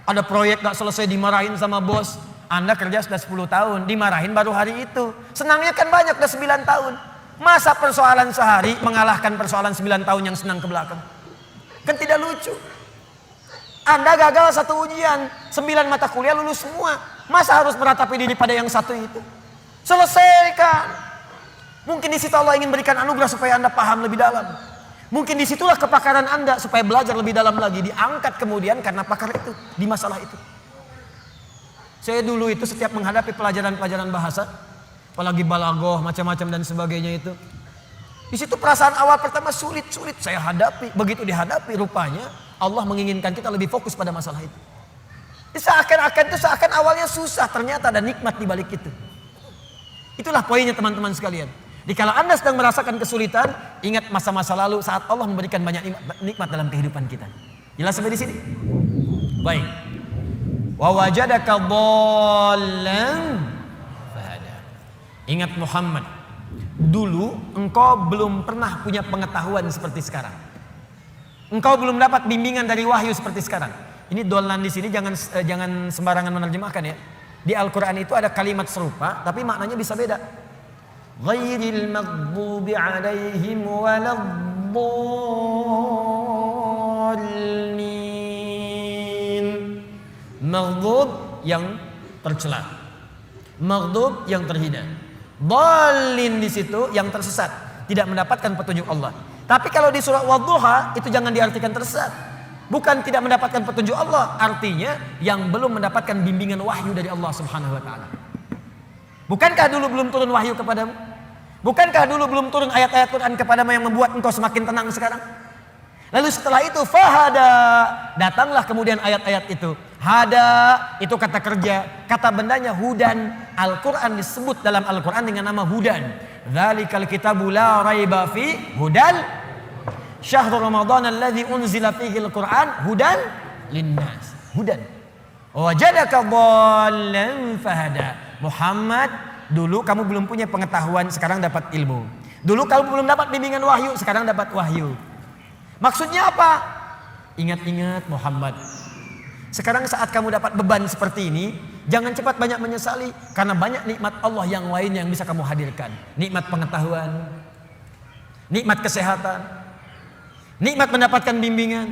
Speaker 1: Ada proyek gak selesai dimarahin sama bos. Anda kerja sudah 10 tahun, dimarahin baru hari itu. Senangnya kan banyak, udah 9 tahun. Masa persoalan sehari mengalahkan persoalan 9 tahun yang senang ke belakang? Kan tidak lucu. Anda gagal satu ujian, 9 mata kuliah lulus semua. Masa harus meratapi diri pada yang satu itu? Selesaikan. Mungkin di situ Allah ingin berikan anugerah supaya Anda paham lebih dalam. Mungkin disitulah kepakaran Anda supaya belajar lebih dalam lagi. Diangkat kemudian karena pakar itu, di masalah itu. Saya dulu itu setiap menghadapi pelajaran-pelajaran bahasa, apalagi balaghah, macam-macam dan sebagainya itu. Di situ perasaan awal pertama sulit-sulit saya hadapi. Begitu dihadapi rupanya Allah menginginkan kita lebih fokus pada masalah itu. Seakan awalnya susah, ternyata ada nikmat di balik itu. Itulah poinnya teman-teman sekalian. Jadi kalau Anda sedang merasakan kesulitan, ingat masa-masa lalu saat Allah memberikan banyak nikmat dalam kehidupan kita. Jelas sampai di sini? Baik. Wa wajadaka dhallan fahada. Ingat Muhammad, dulu engkau belum pernah punya pengetahuan seperti sekarang. Engkau belum dapat bimbingan dari wahyu seperti sekarang. Ini dhallan di sini jangan sembarangan menerjemahkan ya. Di Al-Qur'an itu ada kalimat serupa tapi maknanya bisa beda. Ghairil maghdubi 'alaihim waladdallin. Maghdub yang tercela. Maghdub yang terhina. Dhalin di situ yang tersesat, tidak mendapatkan petunjuk Allah. Tapi kalau di surah Wadduha itu jangan diartikan tersesat. Bukan tidak mendapatkan petunjuk Allah, artinya yang belum mendapatkan bimbingan wahyu dari Allah Subhanahu wa taala. Bukankah dulu belum turun wahyu kepadamu? Bukankah dulu belum turun ayat-ayat Quran kepadamu yang membuat engkau semakin tenang sekarang? Lalu setelah itu fahada, datanglah kemudian ayat-ayat itu. Hada itu kata kerja, kata bendanya hudan. Al-Quran disebut dalam Al-Quran dengan nama hudan. Dzalikal kitabu la raiba fi hudan syahrul ramadhan alladzi unzila fihi al-Quran hudan linnas. Hudan. Wajadaka dhallan fahada. Muhammad, dulu kamu belum punya pengetahuan, sekarang dapat ilmu. Dulu kamu belum dapat bimbingan wahyu, sekarang dapat wahyu. Maksudnya apa? Ingat-ingat Muhammad. Sekarang saat kamu dapat beban seperti ini, jangan cepat banyak menyesali. Karena banyak nikmat Allah yang lain yang bisa kamu hadirkan. Nikmat pengetahuan, nikmat kesehatan, nikmat mendapatkan bimbingan.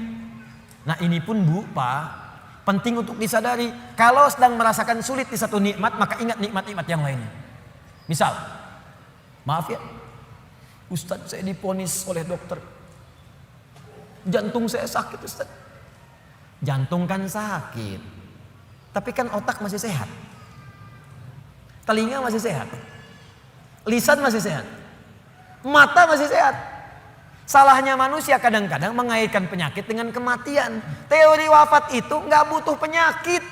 Speaker 1: Nah ini pun Bu, Pak, penting untuk disadari. Kalau sedang merasakan sulit di satu nikmat, maka ingat nikmat-nikmat yang lainnya. Misal, maaf ya, Ustadz saya diponis oleh dokter, jantung saya sakit Ustadz. Jantung kan sakit, tapi kan otak masih sehat, telinga masih sehat, lisan masih sehat, mata masih sehat. Salahnya manusia kadang-kadang mengaitkan penyakit dengan kematian. Teori wafat itu nggak butuh penyakit.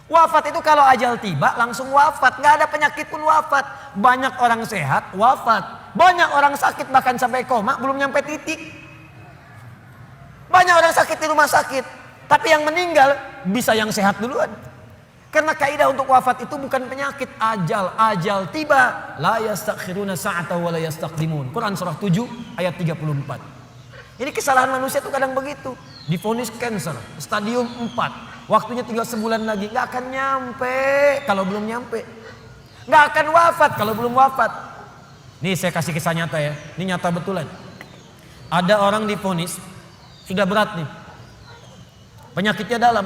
Speaker 1: Wafat itu kalau ajal tiba langsung wafat, nggak ada penyakit pun wafat. Banyak orang sehat wafat, banyak orang sakit bahkan sampai koma belum nyampe titik. Banyak orang sakit di rumah sakit, tapi yang meninggal bisa yang sehat duluan. Karena kaidah untuk wafat itu bukan penyakit, ajal tiba. La yastakhiruna sa'ata wa la yastaqdimun. Quran surah 7 ayat 34. Ini kesalahan manusia itu kadang begitu. Divonis cancer, stadium 4. Waktunya tinggal sebulan lagi, nggak akan nyampe kalau belum nyampe. Nggak akan wafat kalau belum wafat. Nih saya kasih kisah nyata ya, ini nyata betulan. Ada orang divonis sudah berat nih, penyakitnya dalam,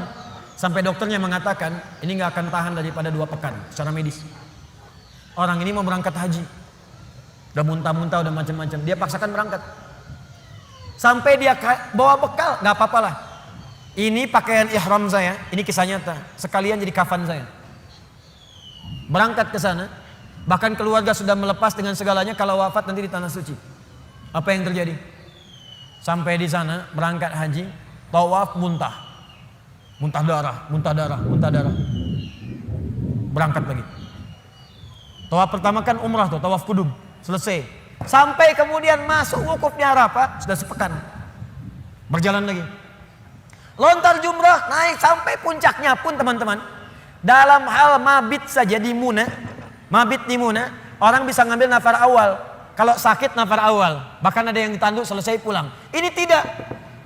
Speaker 1: sampai dokternya mengatakan ini nggak akan tahan daripada 2 pekan secara medis. Orang ini mau berangkat haji, udah muntah-muntah, udah macam-macam, dia paksakan berangkat. Sampai dia bawa bekal, nggak apa-apa lah. Ini pakaian ihram saya, ini kisah nyata, sekalian jadi kafan saya. Berangkat ke sana, bahkan keluarga sudah melepas dengan segalanya, kalau wafat nanti di tanah suci. Apa yang terjadi? Sampai di sana berangkat haji, tawaf muntah darah. Berangkat lagi. Tawaf pertama kan umrah tuh, tawaf kudum, selesai. Sampai kemudian masuk wukuf di Arafah, sudah sepekan. Berjalan lagi. Lontar jumrah naik sampai puncaknya pun teman-teman. Dalam hal mabit saja di Muna, mabit di Muna, orang bisa ngambil nafar awal. Kalau sakit nafar awal, bahkan ada yang ditanduk selesai pulang. Ini tidak,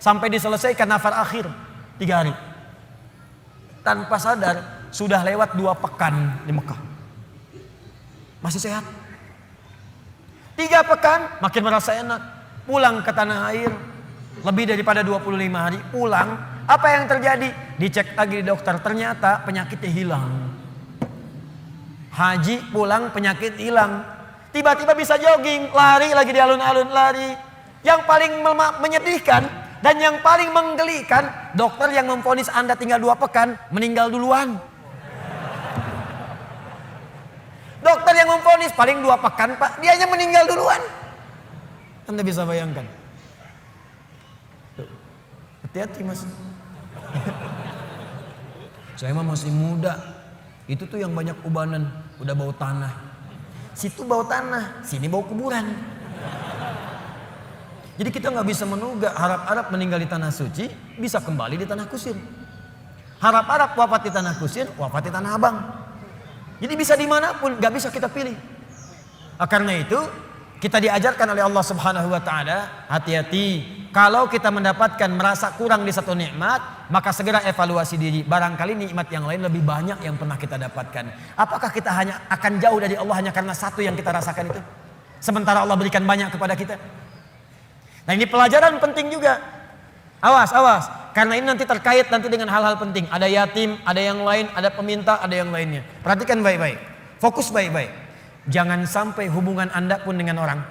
Speaker 1: sampai diselesaikan nafar akhir 3 hari. Tanpa sadar sudah lewat 2 pekan di Mekah. Masih sehat. 3 pekan makin merasa enak. Pulang ke tanah air, lebih daripada 25 hari pulang. Apa yang terjadi? Dicek lagi di dokter, ternyata penyakitnya hilang. Haji pulang penyakit hilang. Tiba-tiba bisa jogging, lari lagi di alun-alun, lari. Yang paling menyedihkan dan yang paling menggelikan, dokter yang memvonis Anda tinggal 2 pekan meninggal duluan. Dokter yang memvonis paling 2 pekan Pak, dianya meninggal duluan. Anda bisa bayangkan. Hati-hati mas. Saya mah masih muda. Itu tuh yang banyak ubanan, udah bau tanah. Situ bau tanah, sini bau kuburan. Jadi kita nggak bisa menugak harap-harap meninggal di tanah suci, bisa kembali di tanah kusir. Harap-harap wafat di tanah kusir, wafat di tanah abang. Jadi bisa dimanapun, nggak bisa kita pilih. Karena itu kita diajarkan oleh Allah Subhanahu Wa Taala, hati-hati. Kalau kita mendapatkan merasa kurang di satu nikmat, maka segera evaluasi diri. Barangkali nikmat yang lain lebih banyak yang pernah kita dapatkan. Apakah kita hanya akan jauh dari Allah hanya karena satu yang kita rasakan itu? Sementara Allah berikan banyak kepada kita. Nah ini pelajaran penting juga. Awas, awas. Karena ini nanti terkait nanti dengan hal-hal penting. Ada yatim, ada yang lain, ada peminta, ada yang lainnya. Perhatikan baik-baik. Fokus baik-baik. Jangan sampai hubungan Anda pun dengan orang.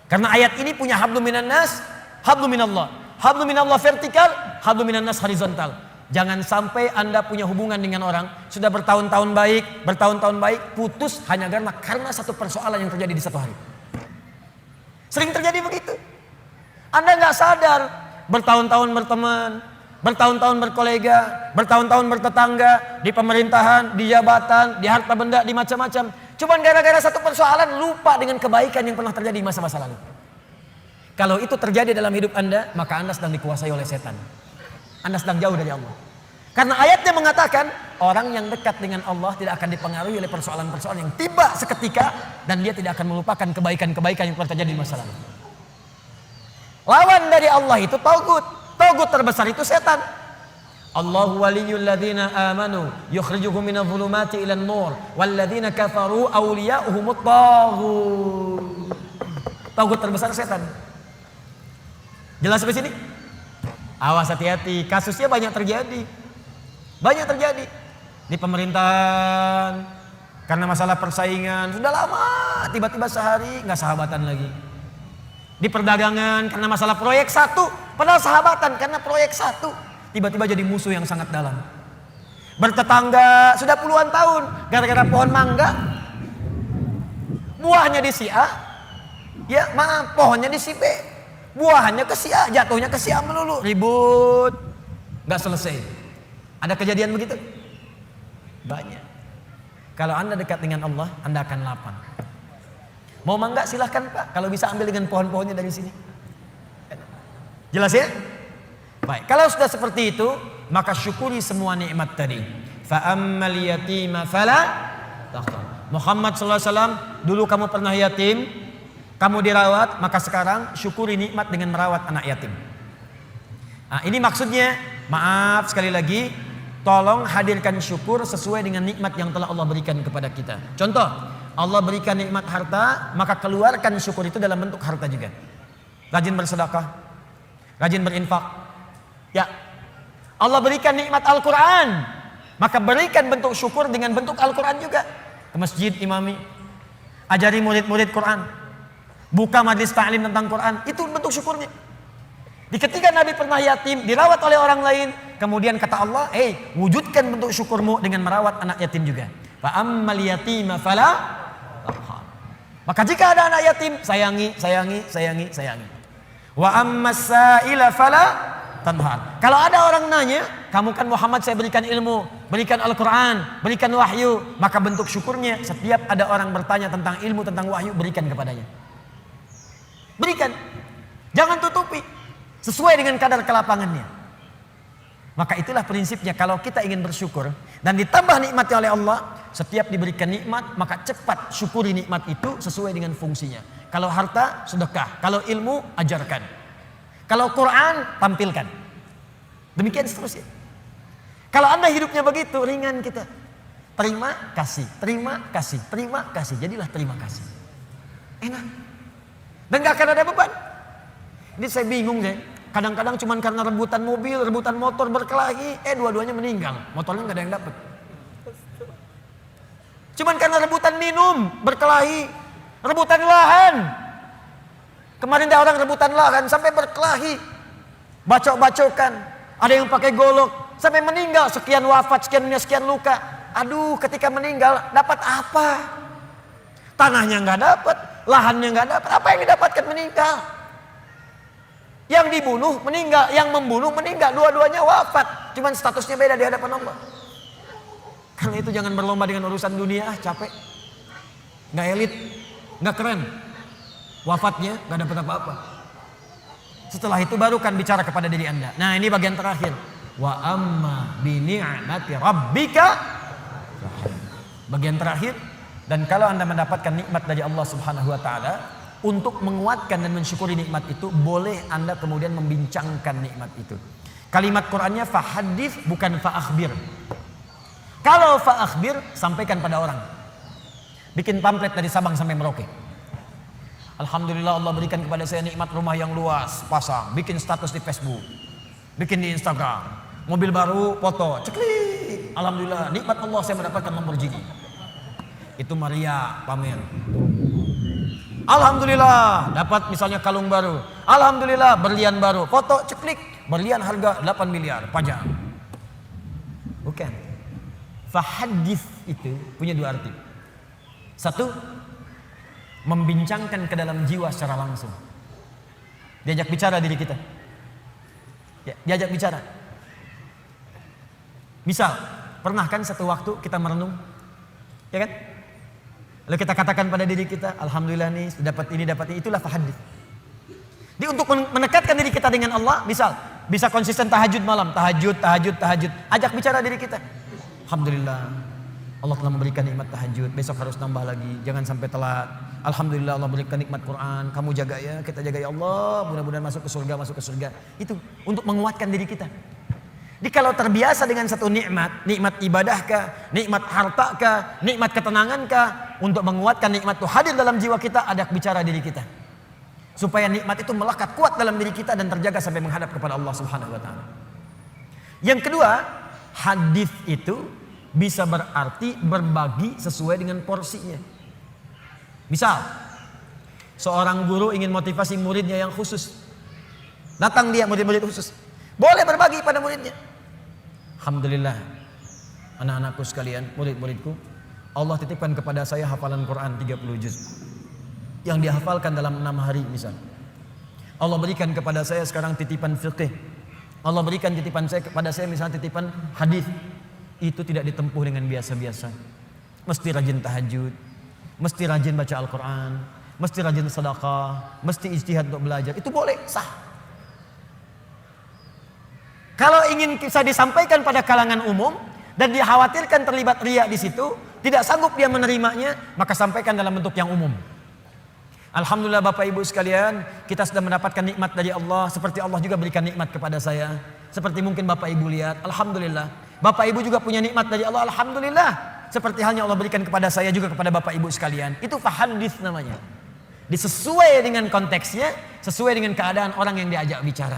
Speaker 1: Karena ayat ini punya hablum minan nas, hablum minallah. Hablum minallah vertikal, hablum minan nas horizontal. Jangan sampai Anda punya hubungan dengan orang sudah bertahun-tahun baik, putus hanya karena satu persoalan yang terjadi di satu hari. Sering terjadi begitu. Anda nggak sadar, bertahun-tahun berteman, bertahun-tahun berkolega, bertahun-tahun bertetangga, di pemerintahan, di jabatan, di harta benda, di macam-macam. Cuman gara-gara satu persoalan lupa dengan kebaikan yang pernah terjadi di masa-masa lalu. Kalau itu terjadi dalam hidup Anda, maka Anda sedang dikuasai oleh setan. Anda sedang jauh dari Allah. Karena ayatnya mengatakan, orang yang dekat dengan Allah tidak akan dipengaruhi oleh persoalan-persoalan yang tiba seketika, dan dia tidak akan melupakan kebaikan-kebaikan yang pernah terjadi di masa lalu. Lawan dari Allah itu taugut. Taugut terbesar itu setan. Allahu waliyul ladzina amanu yukhrijuhum minadh dhulumati ilan nur wal ladzina kafaru awliya'uhumut taghut. Taugut terbesar setan. Jelas sampai sini? Awas, hati-hati, kasusnya banyak terjadi. Banyak terjadi di pemerintahan karena masalah persaingan, sudah lama tiba-tiba sehari nggak sahabatan lagi. Di perdagangan karena masalah proyek satu, padahal sahabatan karena proyek satu, tiba-tiba jadi musuh yang sangat dalam. Bertetangga sudah puluhan tahun gara-gara pohon mangga, buahnya di si A, ya maaf, pohonnya di si B, buahnya ke si A, jatuhnya ke si A melulu, ribut, nggak selesai. Ada kejadian begitu? Banyak. Kalau Anda dekat dengan Allah, Anda akan lapang. Mau mangga silahkan Pak, kalau bisa ambil dengan pohon-pohonnya dari sini. Jelas ya? Baik, kalau sudah seperti itu, maka syukuri semua nikmat tadi. Fa ammal yatima fala taqhar. Muhammad sallallahu alaihi wasallam, dulu kamu pernah yatim, kamu dirawat, maka sekarang syukuri nikmat dengan merawat anak yatim. Nah, ini maksudnya, maaf sekali lagi, tolong hadirkan syukur sesuai dengan nikmat yang telah Allah berikan kepada kita. Contoh, Allah berikan nikmat harta, maka keluarkan syukur itu dalam bentuk harta juga. Rajin bersedekah, rajin berinfak. Ya, Allah berikan nikmat Al-Quran, maka berikan bentuk syukur dengan bentuk Al-Quran juga. Ke masjid imami, ajari murid-murid Quran, buka majlis ta'lim tentang Quran, itu bentuk syukurnya. Di ketika Nabi pernah yatim, dirawat oleh orang lain, kemudian kata Allah, wujudkan bentuk syukurmu dengan merawat anak yatim juga. Fa ammal yatima fala. Maka jika ada anak yatim, sayangi, sayangi, sayangi, sayangi. Wa ammas sa'ila fala tanhar. Kalau ada orang nanya, kamu kan Muhammad saya berikan ilmu, berikan Al-Quran, berikan wahyu, maka bentuk syukurnya setiap ada orang bertanya tentang ilmu, tentang wahyu, berikan kepadanya. Berikan. Jangan tutupi. Sesuai dengan kadar kelapangannya. Maka itulah prinsipnya, kalau kita ingin bersyukur dan ditambah nikmatnya oleh Allah, setiap diberikan nikmat maka cepat syukuri nikmat itu sesuai dengan fungsinya. Kalau harta, sedekah. Kalau ilmu, ajarkan. Kalau Quran, tampilkan. Demikian seterusnya. Kalau Anda hidupnya begitu, ringan kita. Terima kasih, terima kasih, terima kasih. Jadilah terima kasih. Enak. Dan gak akan ada beban. Ini saya bingung deh. Kadang-kadang cuma karena rebutan mobil, rebutan motor berkelahi, dua-duanya meninggal. Motornya gak ada yang dapat. Cuman karena rebutan minum, berkelahi, rebutan lahan. Kemarin ada orang rebutan lahan sampai berkelahi, bacok-bacokan. Ada yang pakai golok sampai meninggal, sekian wafat, sekian luka. Aduh, ketika meninggal dapat apa? Tanahnya nggak dapat, lahannya nggak dapat. Apa yang didapatkan meninggal? Yang dibunuh meninggal, yang membunuh meninggal, dua-duanya wafat. Cuman statusnya beda di hadapan Allah. Karena itu jangan berlomba dengan urusan dunia, capek. Nggak elit, nggak keren. Wafatnya nggak dapat apa-apa. Setelah itu baru kan bicara kepada diri Anda. Nah, ini bagian terakhir. Wa amma bi ni'mati rabbika. Bagian terakhir, dan kalau Anda mendapatkan nikmat dari Allah Subhanahu wa taala, untuk menguatkan dan mensyukuri nikmat itu, boleh Anda kemudian membincangkan nikmat itu. Kalimat Qur'annya fahadits, bukan fa'akhbir. Kalau fa'akhbir, sampaikan pada orang. Bikin pamflet dari Sabang sampai Merauke. Alhamdulillah Allah berikan kepada saya nikmat rumah yang luas, pasang, bikin status di Facebook, bikin di Instagram, mobil baru, foto, ceklik. Alhamdulillah, nikmat Allah saya mendapatkan Lamborghini. Itu Maria pamer. Alhamdulillah dapat misalnya kalung baru. Alhamdulillah berlian baru, foto ceklik, berlian harga 8 miliar, pajang. Bukan. Fahadits itu punya dua arti. Satu, membincangkan ke dalam jiwa secara langsung. Diajak bicara diri kita. Ya, diajak bicara. Misal, pernah kan satu waktu kita merenung, ya kan? Lalu kita katakan pada diri kita, alhamdulillah nih dapat ini, itulah fahadits. Jadi untuk mendekatkan diri kita dengan Allah, bisa konsisten tahajud malam, tahajud. Ajak bicara diri kita. Alhamdulillah, Allah telah memberikan nikmat tahajud, besok harus tambah lagi, jangan sampai telat. Alhamdulillah Allah berikan nikmat Quran, kamu jaga ya, kita jaga ya Allah, mudah-mudahan masuk ke surga. Itu untuk menguatkan diri kita. Jadi kalau terbiasa dengan satu nikmat ibadah kah, nikmat harta kah, nikmat ketenangan kah, untuk menguatkan nikmat itu hadir dalam jiwa kita, ada bicara diri kita. Supaya nikmat itu melekat kuat dalam diri kita dan terjaga sampai menghadap kepada Allah Subhanahu wa taala. Yang kedua, hadis itu bisa berarti berbagi sesuai dengan porsinya. Misal, seorang guru ingin motivasi muridnya yang khusus. Datang dia murid-murid khusus. Boleh berbagi pada muridnya. Alhamdulillah, anak-anakku sekalian, murid-muridku, Allah titipkan kepada saya hafalan Quran 30 juz. Yang dihafalkan dalam 6 hari misal. Allah berikan kepada saya sekarang titipan fiqh. Allah berikan titipan saya kepada saya misalnya titipan hadis. Itu tidak ditempuh dengan biasa-biasa. Mesti rajin tahajud, mesti rajin baca Al-Quran, mesti rajin sedekah, mesti ijtihad untuk belajar. Itu boleh, sah. Kalau ingin bisa disampaikan pada kalangan umum dan dikhawatirkan terlibat riya di situ, tidak sanggup dia menerimanya, maka sampaikan dalam bentuk yang umum. Alhamdulillah Bapak Ibu sekalian, kita sudah mendapatkan nikmat dari Allah, seperti Allah juga berikan nikmat kepada saya. Seperti mungkin Bapak Ibu lihat, alhamdulillah. Bapak Ibu juga punya nikmat dari Allah, alhamdulillah. Seperti halnya Allah berikan kepada saya juga kepada Bapak Ibu sekalian. Itu fahadits namanya. Disesuai dengan konteksnya, sesuai dengan keadaan orang yang diajak bicara.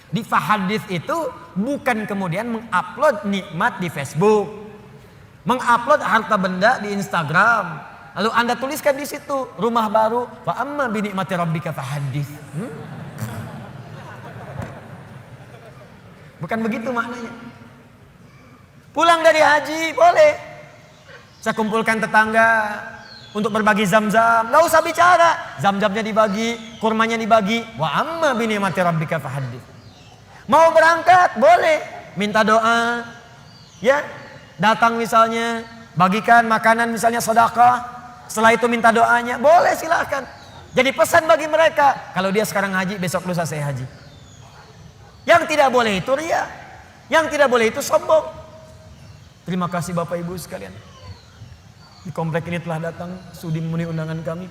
Speaker 1: Di fahadits itu bukan kemudian mengupload nikmat di Facebook, mengupload harta benda di Instagram, lalu Anda tuliskan di situ rumah baru, wa amma bi ni'mati rabbika fahadits. Bukan begitu maknanya. Pulang dari haji boleh. Saya kumpulkan tetangga untuk berbagi zam-zam, nggak usah bicara, zam-zamnya dibagi, kurmanya dibagi, wa amma bi ni'mati rabbika fahadits. Mau berangkat boleh, minta doa, ya, datang misalnya, bagikan makanan misalnya sedekah, setelah itu minta doanya, boleh silakan. Jadi pesan bagi mereka, kalau dia sekarang haji, besok lusa saya haji. Yang tidak boleh itu riya. Yang tidak boleh itu sombong. Terima kasih Bapak Ibu sekalian. Di komplek ini telah datang sudi memenuhi undangan kami.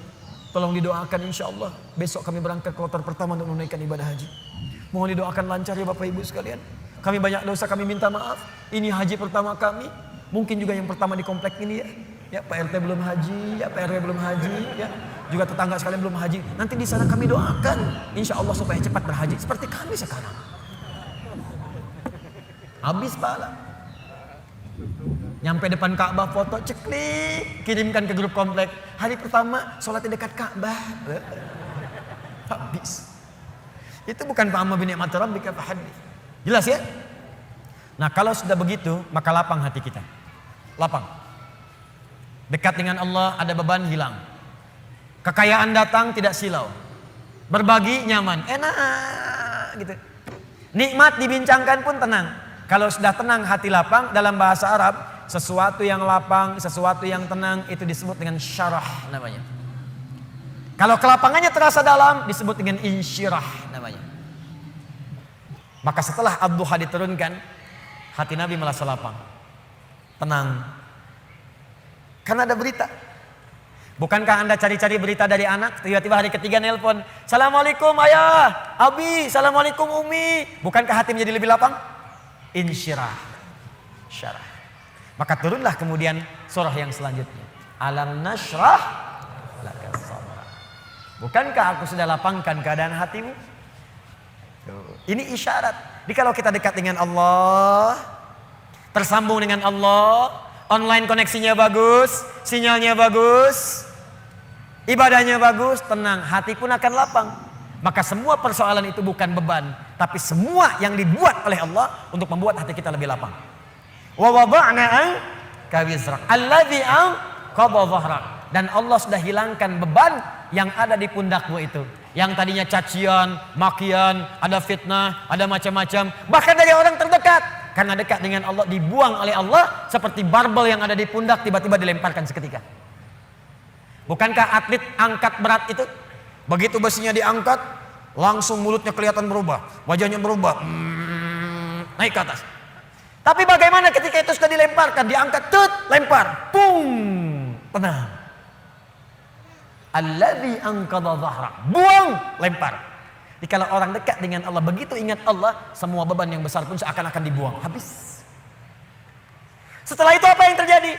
Speaker 1: Tolong didoakan insya Allah. Besok kami berangkat ke kloter pertama untuk menunaikan ibadah haji. Mohon didoakan lancar ya Bapak Ibu sekalian. Kami banyak dosa, kami minta maaf. Ini haji pertama kami. Mungkin juga yang pertama di komplek ini ya. Ya Pak RT belum haji, ya Pak RW belum haji, ya juga tetangga sekalian belum haji. Nanti di sana kami doakan, insya Allah supaya cepat berhaji seperti kami sekarang. Habis pahala. Nyampe depan Ka'bah foto ceklik, kirimkan ke grup komplek. Hari pertama sholatnya dekat Ka'bah. Habis. Itu bukan fa'amma bi ni'mati rabbika fahaddits. Jelas ya? Nah kalau sudah begitu maka lapang hati kita. Lapang. Dekat dengan Allah ada beban hilang. Kekayaan datang tidak silau. Berbagi nyaman, enak gitu. Nikmat dibincangkan pun tenang. Kalau sudah tenang hati lapang, dalam bahasa Arab sesuatu yang lapang, sesuatu yang tenang itu disebut dengan syarah namanya. Kalau kelapangannya terasa dalam disebut dengan insyirah namanya. Maka setelah Ad-Duha diturunkan, hati Nabi merasa lapang. Tenang. Karena ada berita. Bukankah Anda cari-cari berita dari anak, tiba-tiba hari ketiga nelpon, Assalamualaikum ayah, abi, Assalamualaikum umi. Bukankah hati menjadi lebih lapang? Insyirah, syarah. Maka turunlah kemudian surah yang selanjutnya. Alam nashrah laka sadrak. Bukankah aku sudah lapangkan keadaan hatimu? Ini isyarat. Jadi kalau kita dekat dengan Allah, tersambung dengan Allah, online koneksinya bagus, sinyalnya bagus, ibadahnya bagus, tenang, hati pun akan lapang. Maka semua persoalan itu bukan beban, tapi semua yang dibuat oleh Allah untuk membuat hati kita lebih lapang. Wa wada'na anka wizrak alladzi anqadha dhahrak. Dan Allah sudah hilangkan beban yang ada di pundakmu itu. Yang tadinya cacian, makian, ada fitnah, ada macam-macam, bahkan dari orang terdekat. Karena dekat dengan Allah dibuang oleh Allah seperti barbel yang ada di pundak tiba-tiba dilemparkan seketika. Bukankah atlet angkat berat itu begitu besinya diangkat langsung mulutnya kelihatan berubah, wajahnya berubah, naik ke atas. Tapi bagaimana ketika itu sudah dilemparkan, diangkat, lempar, pung, tenang. Alladzi anqadha dhahrak, buang, lempar. Jadi kalau orang dekat dengan Allah, begitu ingat Allah, semua beban yang besar pun seakan-akan dibuang. Habis. Setelah itu apa yang terjadi?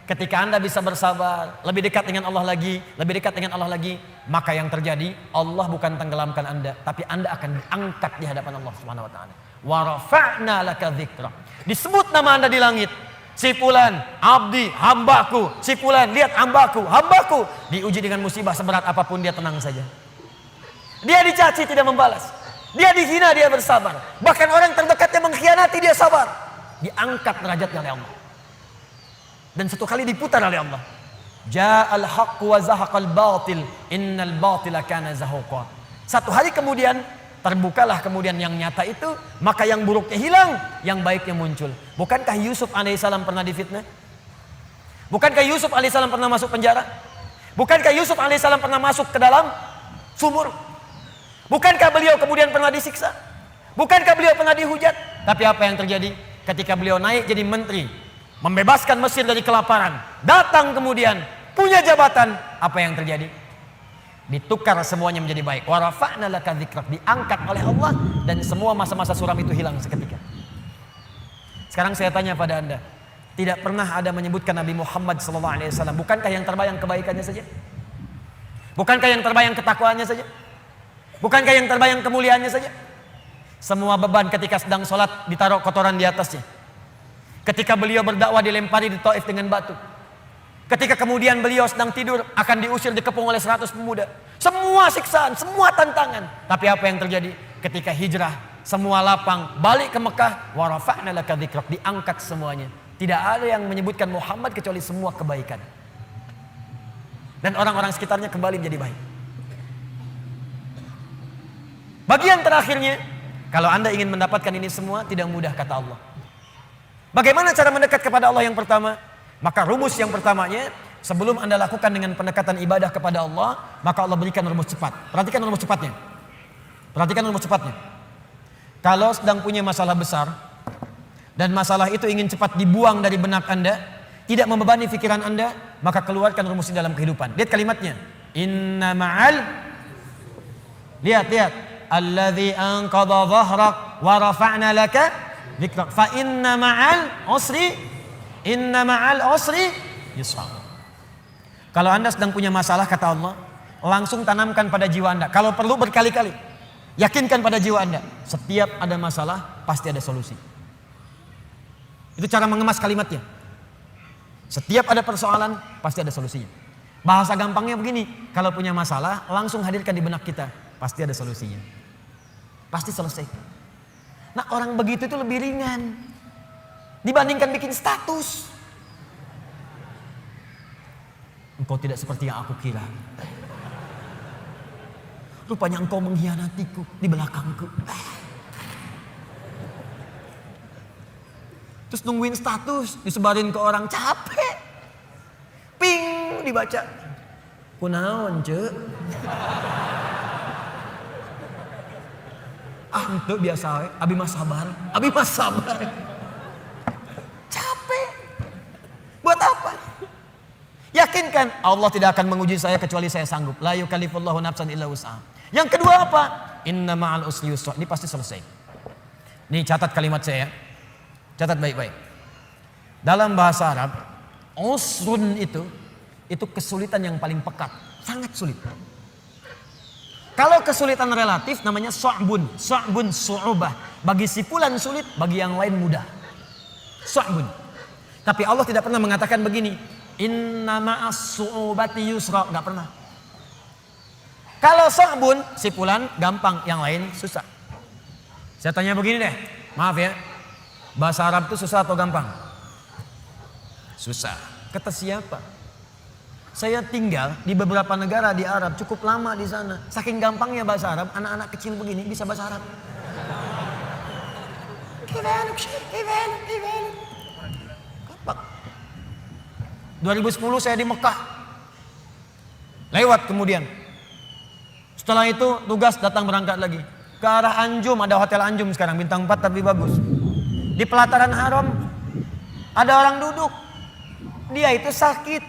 Speaker 1: Ketika Anda bisa bersabar, lebih dekat dengan Allah lagi, lebih dekat dengan Allah lagi, maka yang terjadi, Allah bukan tenggelamkan Anda, tapi Anda akan diangkat di hadapan Allah Subhanahu wa taala. Wa rafa'na laka dzikra. Disebut nama Anda di langit. Si fulan, abdi, hambaku. Si fulan, lihat hambaku, hambaku. Diuji dengan musibah seberat apapun dia tenang saja. Dia dicaci tidak membalas. Dia dihina dia bersabar. Bahkan orang terdekatnya mengkhianati dia sabar. Diangkat derajatnya oleh Allah. Dan satu kali diputar oleh Allah. Ja'al haqq wa zahaqal batil innal batila kana zahuqa. Satu hari kemudian terbukalah kemudian yang nyata itu, maka yang buruknya hilang, yang baiknya muncul. Bukankah Yusuf alaihissalam pernah difitnah? Bukankah Yusuf alaihissalam pernah masuk penjara? Bukankah Yusuf alaihissalam pernah masuk ke dalam sumur? Bukankah beliau kemudian pernah disiksa? Bukankah beliau pernah dihujat? Tapi apa yang terjadi? Ketika beliau naik jadi menteri, membebaskan Mesir dari kelaparan, datang kemudian punya jabatan, apa yang terjadi? Ditukar semuanya menjadi baik. Wa rafa'na laka dzikrak, diangkat oleh Allah dan semua masa-masa suram itu hilang seketika. Sekarang saya tanya pada Anda, tidak pernah ada menyebutkan Nabi Muhammad SAW, bukankah yang terbayang kebaikannya saja? Bukankah yang terbayang ketakwaannya saja? Bukankah yang terbayang kemuliaannya saja? Semua beban ketika sedang sholat ditaruh kotoran di atasnya. Ketika beliau berdakwah dilempari di Taif dengan batu. Ketika kemudian beliau sedang tidur akan diusir dikepung oleh 100 pemuda. Semua siksaan, semua tantangan. Tapi apa yang terjadi? Ketika hijrah, semua lapang, balik ke Mekah, wa rafa'na laka dzikrak, diangkat semuanya. Tidak ada yang menyebutkan Muhammad kecuali semua kebaikan. Dan orang-orang sekitarnya kembali menjadi baik. Bagian terakhirnya, kalau Anda ingin mendapatkan ini semua, tidak mudah kata Allah. Bagaimana cara mendekat kepada Allah yang pertama? Maka rumus yang pertamanya, sebelum Anda lakukan dengan pendekatan ibadah kepada Allah, maka Allah berikan rumus cepat. Perhatikan rumus cepatnya. Perhatikan rumus cepatnya. Kalau sedang punya masalah besar, dan masalah itu ingin cepat dibuang dari benak Anda, tidak membebani pikiran Anda, maka keluarkan rumus ini dalam kehidupan. Lihat kalimatnya. Inna ma'al, lihat, alladzi anqadha dhahrak wa rafa'na laka dzikrak. Fa inna ma'al usri yusra. Kalau Anda sedang punya masalah, kata Allah, langsung tanamkan pada jiwa Anda. Kalau perlu berkali-kali, yakinkan pada jiwa Anda, setiap ada masalah pasti ada solusi. Itu cara mengemas kalimatnya. Setiap ada persoalan pasti ada solusinya. Bahasa gampangnya begini, kalau punya masalah langsung hadirkan di benak kita, pasti ada solusinya. Pasti selesai. Nah, orang begitu itu lebih ringan dibandingkan bikin status. Engkau tidak seperti yang aku kira. Rupanya engkau mengkhianatiku di belakangku. Terus nungguin status, disebarin ke orang, capek. Ping, dibaca. Kunaon, cek. Itu biasa, abi mas sabar. Capek. Buat apa? Yakinkan Allah tidak akan menguji saya kecuali saya sanggup. La yukallifullahu nafsan illa wus'aha. Yang kedua apa? Inna ma'al usri yusra. Ini pasti selesai. Nih catat kalimat saya ya. Catat baik-baik. Dalam bahasa Arab, usrun itu kesulitan yang paling pekat. Sangat sulit. Kalau kesulitan relatif namanya su'bun. Su'bun su'ubah. Bagi si fulan sulit, bagi yang lain mudah. Su'bun. Tapi Allah tidak pernah mengatakan begini. Inna ma'as su'ubati yusra. Gak pernah. Kalau su'bun, si fulan gampang, yang lain susah. Saya tanya begini deh. Maaf ya. Bahasa Arab itu susah atau gampang? Susah. Kata siapa? Saya tinggal di beberapa negara di Arab, cukup lama di sana. Saking gampangnya bahasa Arab, anak-anak kecil begini bisa bahasa Arab. Gampang. 2010 saya di Mekah. Lewat kemudian. Setelah itu tugas datang berangkat lagi. Ke arah Anjum, ada hotel Anjum sekarang, bintang 4 tapi bagus. Di pelataran haram ada orang duduk. Dia itu sakit.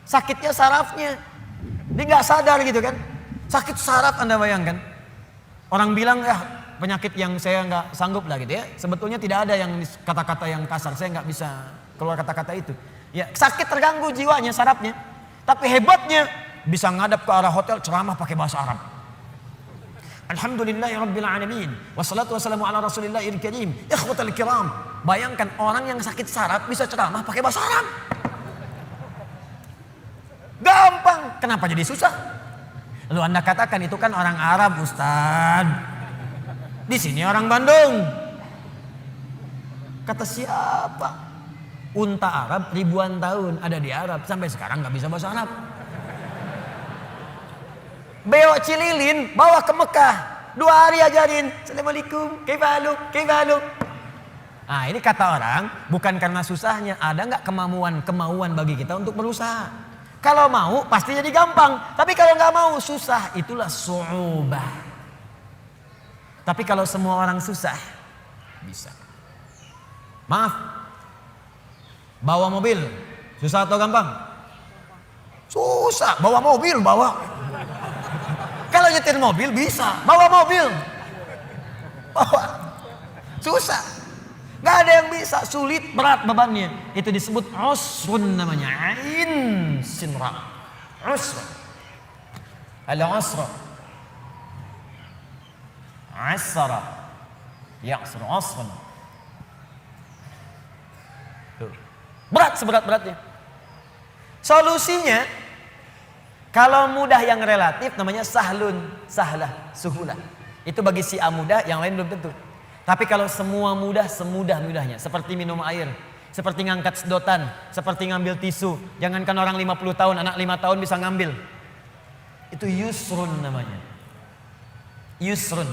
Speaker 1: Sakitnya sarafnya. Dia gak sadar gitu kan. Sakit saraf, Anda bayangkan. Orang bilang ya penyakit yang saya gak sanggup lah gitu ya. Sebetulnya tidak ada yang kata-kata yang kasar. Saya gak bisa keluar kata-kata itu. Ya, sakit terganggu jiwanya, sarafnya. Tapi hebatnya bisa ngadap ke arah hotel ceramah pakai bahasa Arab. Alhamdulillahirabbil alamin. Wassalatu wassalamu ala Rasulillahil karim. Ikhwatal kiram. Bayangkan orang yang sakit saraf bisa ceramah pakai bahasa Arab. Gampang. Kenapa jadi susah? Lalu Anda katakan itu kan orang Arab, Ustaz. Di sini orang Bandung. Kata siapa? Unta Arab ribuan tahun ada di Arab sampai sekarang nggak bisa bahasa Arab. Beo Cililin bawa ke Mekah 2 hari ajarin. Assalamualaikum, kaivaluk. Nah ini kata orang bukan karena susahnya, ada nggak kemauan bagi kita untuk berusaha. Kalau mau pasti jadi gampang, tapi kalau nggak mau susah, itulah su'ubah. Tapi kalau semua orang susah bisa. Maaf, bawa mobil susah atau gampang? Susah. Bawa mobil kalau nyetir mobil bisa, bawa mobil. Susah. Gak ada yang bisa, sulit, berat bebannya. Itu disebut usrun namanya. Ain sinra. Usr. Al-usra. Asra. Ya'sr usrun. Berat seberat-beratnya. Solusinya kalau mudah yang relatif namanya sahlun, sahlah, suhulah. Itu bagi si A mudah, yang lain belum tentu. Tapi kalau semua mudah, semudah-mudahnya. Seperti minum air, seperti ngangkat sedotan, seperti ngambil tisu. Jangankan orang 50 tahun, anak 5 tahun bisa ngambil. Itu yusrun namanya. Yusrun.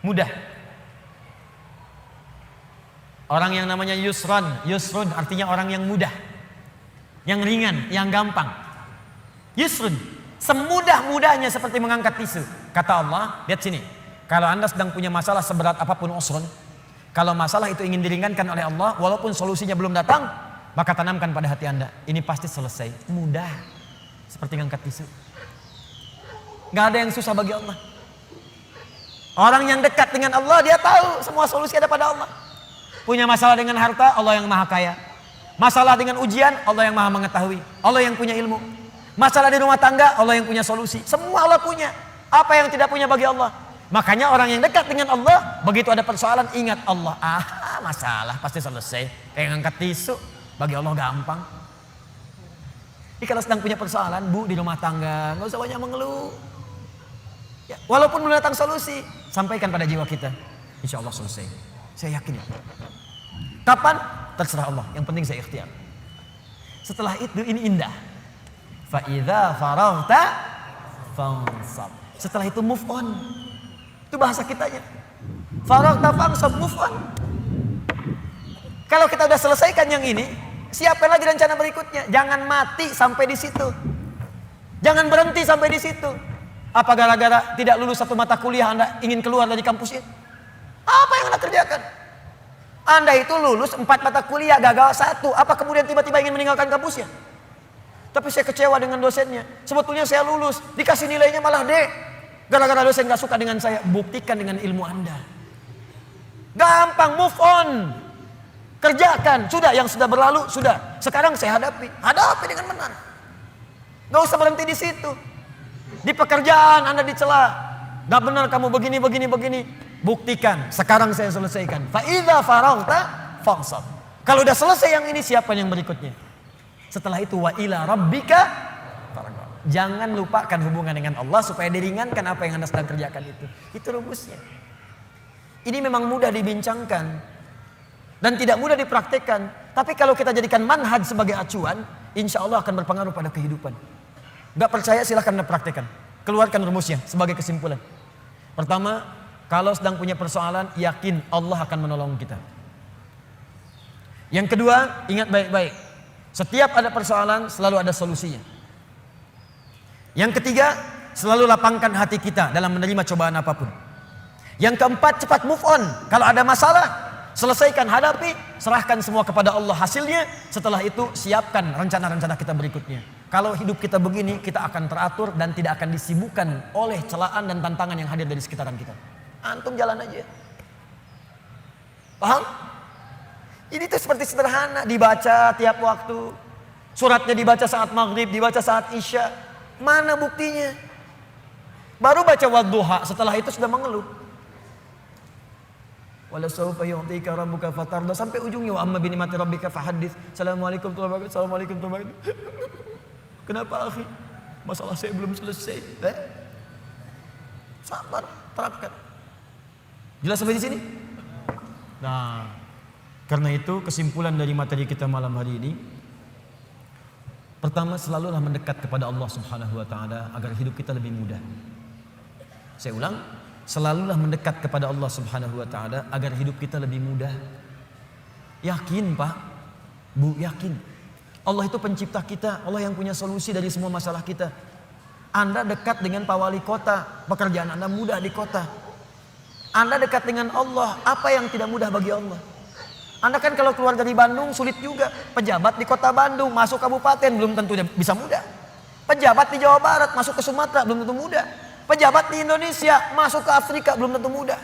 Speaker 1: Mudah. Orang yang namanya yusrun artinya orang yang mudah. Yang ringan, yang gampang. Yusrun. Semudah-mudahnya seperti mengangkat tisu. Kata Allah, lihat sini. Kalau Anda sedang punya masalah seberat apapun usrun, kalau masalah itu ingin diringankan oleh Allah, walaupun solusinya belum datang, maka tanamkan pada hati Anda, ini pasti selesai. Mudah. Seperti ngangkat tisu. Gak ada yang susah bagi Allah. Orang yang dekat dengan Allah, dia tahu semua solusi ada pada Allah. Punya masalah dengan harta, Allah yang maha kaya. Masalah dengan ujian, Allah yang maha mengetahui. Allah yang punya ilmu. Masalah di rumah tangga, Allah yang punya solusi. Semua Allah punya. Apa yang tidak punya bagi Allah? Makanya orang yang dekat dengan Allah, begitu ada persoalan, ingat Allah. Masalah pasti selesai. Kayak ngangkat tisu, bagi Allah gampang. Jadi kalau sedang punya persoalan, Bu, di rumah tangga, nggak usah banyak mengeluh. Ya, walaupun belum datang solusi, sampaikan pada jiwa kita. Insya Allah selesai. Saya yakin. Kapan? Terserah Allah. Yang penting saya ikhtiar. Setelah itu ini indah. Fa idza faraghta fansab. Setelah itu move on. Itu bahasa kitanya. Faraghta fansab, move on. Kalau kita udah selesaikan yang ini, siapkan lagi rencana berikutnya. Jangan mati sampai di situ. Jangan berhenti sampai di situ. Apa gara-gara tidak lulus satu mata kuliah Anda ingin keluar dari kampus ini? Apa yang Anda kerjakan? Anda itu lulus 4 mata kuliah, gagal 1. Apa kemudian tiba-tiba ingin meninggalkan kampusnya? Tapi saya kecewa dengan dosennya. Sebetulnya saya lulus, dikasih nilainya malah D. Gara-gara dosen gak suka dengan saya. Buktikan dengan ilmu Anda. Gampang, move on. Kerjakan, sudah yang sudah berlalu, sudah. Sekarang saya hadapi. Hadapi dengan benar. Gak usah berhenti di situ. Di pekerjaan Anda dicela. Gak benar kamu begini. Buktikan, sekarang saya selesaikan. Fa idza faraghta fansab. Kalau udah selesai yang ini, siapkan yang berikutnya. Setelah itu wa ila rabbika farghab. Jangan lupakan hubungan dengan Allah supaya diringankan apa yang Anda sedang kerjakan itu. Itu rumusnya. Ini memang mudah dibincangkan dan tidak mudah dipraktekkan. Tapi kalau kita jadikan manhaj sebagai acuan, insya Allah akan berpengaruh pada kehidupan. Gak percaya silahkan Anda praktekkan. Keluarkan rumusnya sebagai kesimpulan. Pertama, kalau sedang punya persoalan, yakin Allah akan menolong kita. Yang kedua, ingat baik-baik. Setiap ada persoalan, selalu ada solusinya. Yang ketiga, selalu lapangkan hati kita dalam menerima cobaan apapun. Yang keempat, cepat move on. Kalau ada masalah, selesaikan, hadapi, serahkan semua kepada Allah hasilnya. Setelah itu, siapkan rencana-rencana kita berikutnya. Kalau hidup kita begini, kita akan teratur dan tidak akan disibukkan oleh celaan dan tantangan yang hadir dari sekitaran kita. Antum jalan aja. Paham? Ini tuh seperti sederhana, dibaca tiap waktu. Suratnya dibaca saat maghrib, dibaca saat isya. Mana buktinya? Baru baca wadduha, setelah itu sudah mengeluh. Wala sawfa yu'tika rabbuka fatarda, sampai ujungnya wa amma bi ni'mati rabbika fahaddits. Assalamualaikum warahmatullahi wabarakatuh. Assalamualaikum warahmatullahi wabarakatuh. Kenapa akhi? Masalah saya belum selesai. Sabar, terapkan. Jelas sampai di sini? Nah, karena itu kesimpulan dari materi kita malam hari ini, pertama, selalulah mendekat kepada Allah Subhanahu wa taala agar hidup kita lebih mudah. Saya ulang, selalulah mendekat kepada Allah Subhanahu wa taala agar hidup kita lebih mudah. Yakin, Pak? Bu, yakin. Allah itu pencipta kita, Allah yang punya solusi dari semua masalah kita. Anda dekat dengan Pak Wali Kota, pekerjaan Anda mudah di kota. Anda dekat dengan Allah, apa yang tidak mudah bagi Allah? Anda kan kalau keluar dari Bandung sulit juga. Pejabat di kota Bandung, masuk kabupaten belum tentu bisa mudah. Pejabat di Jawa Barat, masuk ke Sumatera belum tentu mudah. Pejabat di Indonesia, masuk ke Afrika belum tentu mudah.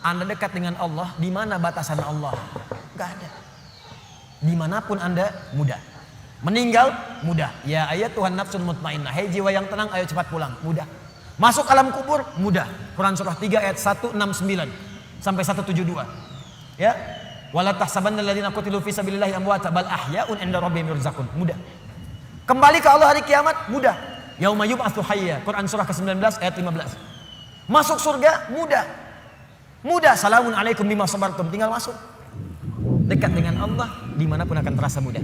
Speaker 1: Anda dekat dengan Allah, di mana batasan Allah? Gak ada. Dimanapun Anda, mudah. Meninggal, mudah. Ya ayat Tuhan nafsun mutmainnah. Hei jiwa yang tenang, ayo cepat pulang. Mudah. Masuk alam kubur, mudah. Quran surah 3 ayat 169 sampai 172. Ya. Wala tahsabanna alladziina qutilu fi sabilillahi amwata bal ahya'un 'inda rabbihim yurzaqun. Mudah. Kembali ke Allah hari kiamat, mudah. Yauma yub'atsu hayya. Quran surah ke-19 ayat 15. Masuk surga, mudah. Mudah. Salamun alaikum bima sabartum. Tinggal masuk. Dekat dengan Allah, dimanapun akan terasa mudah.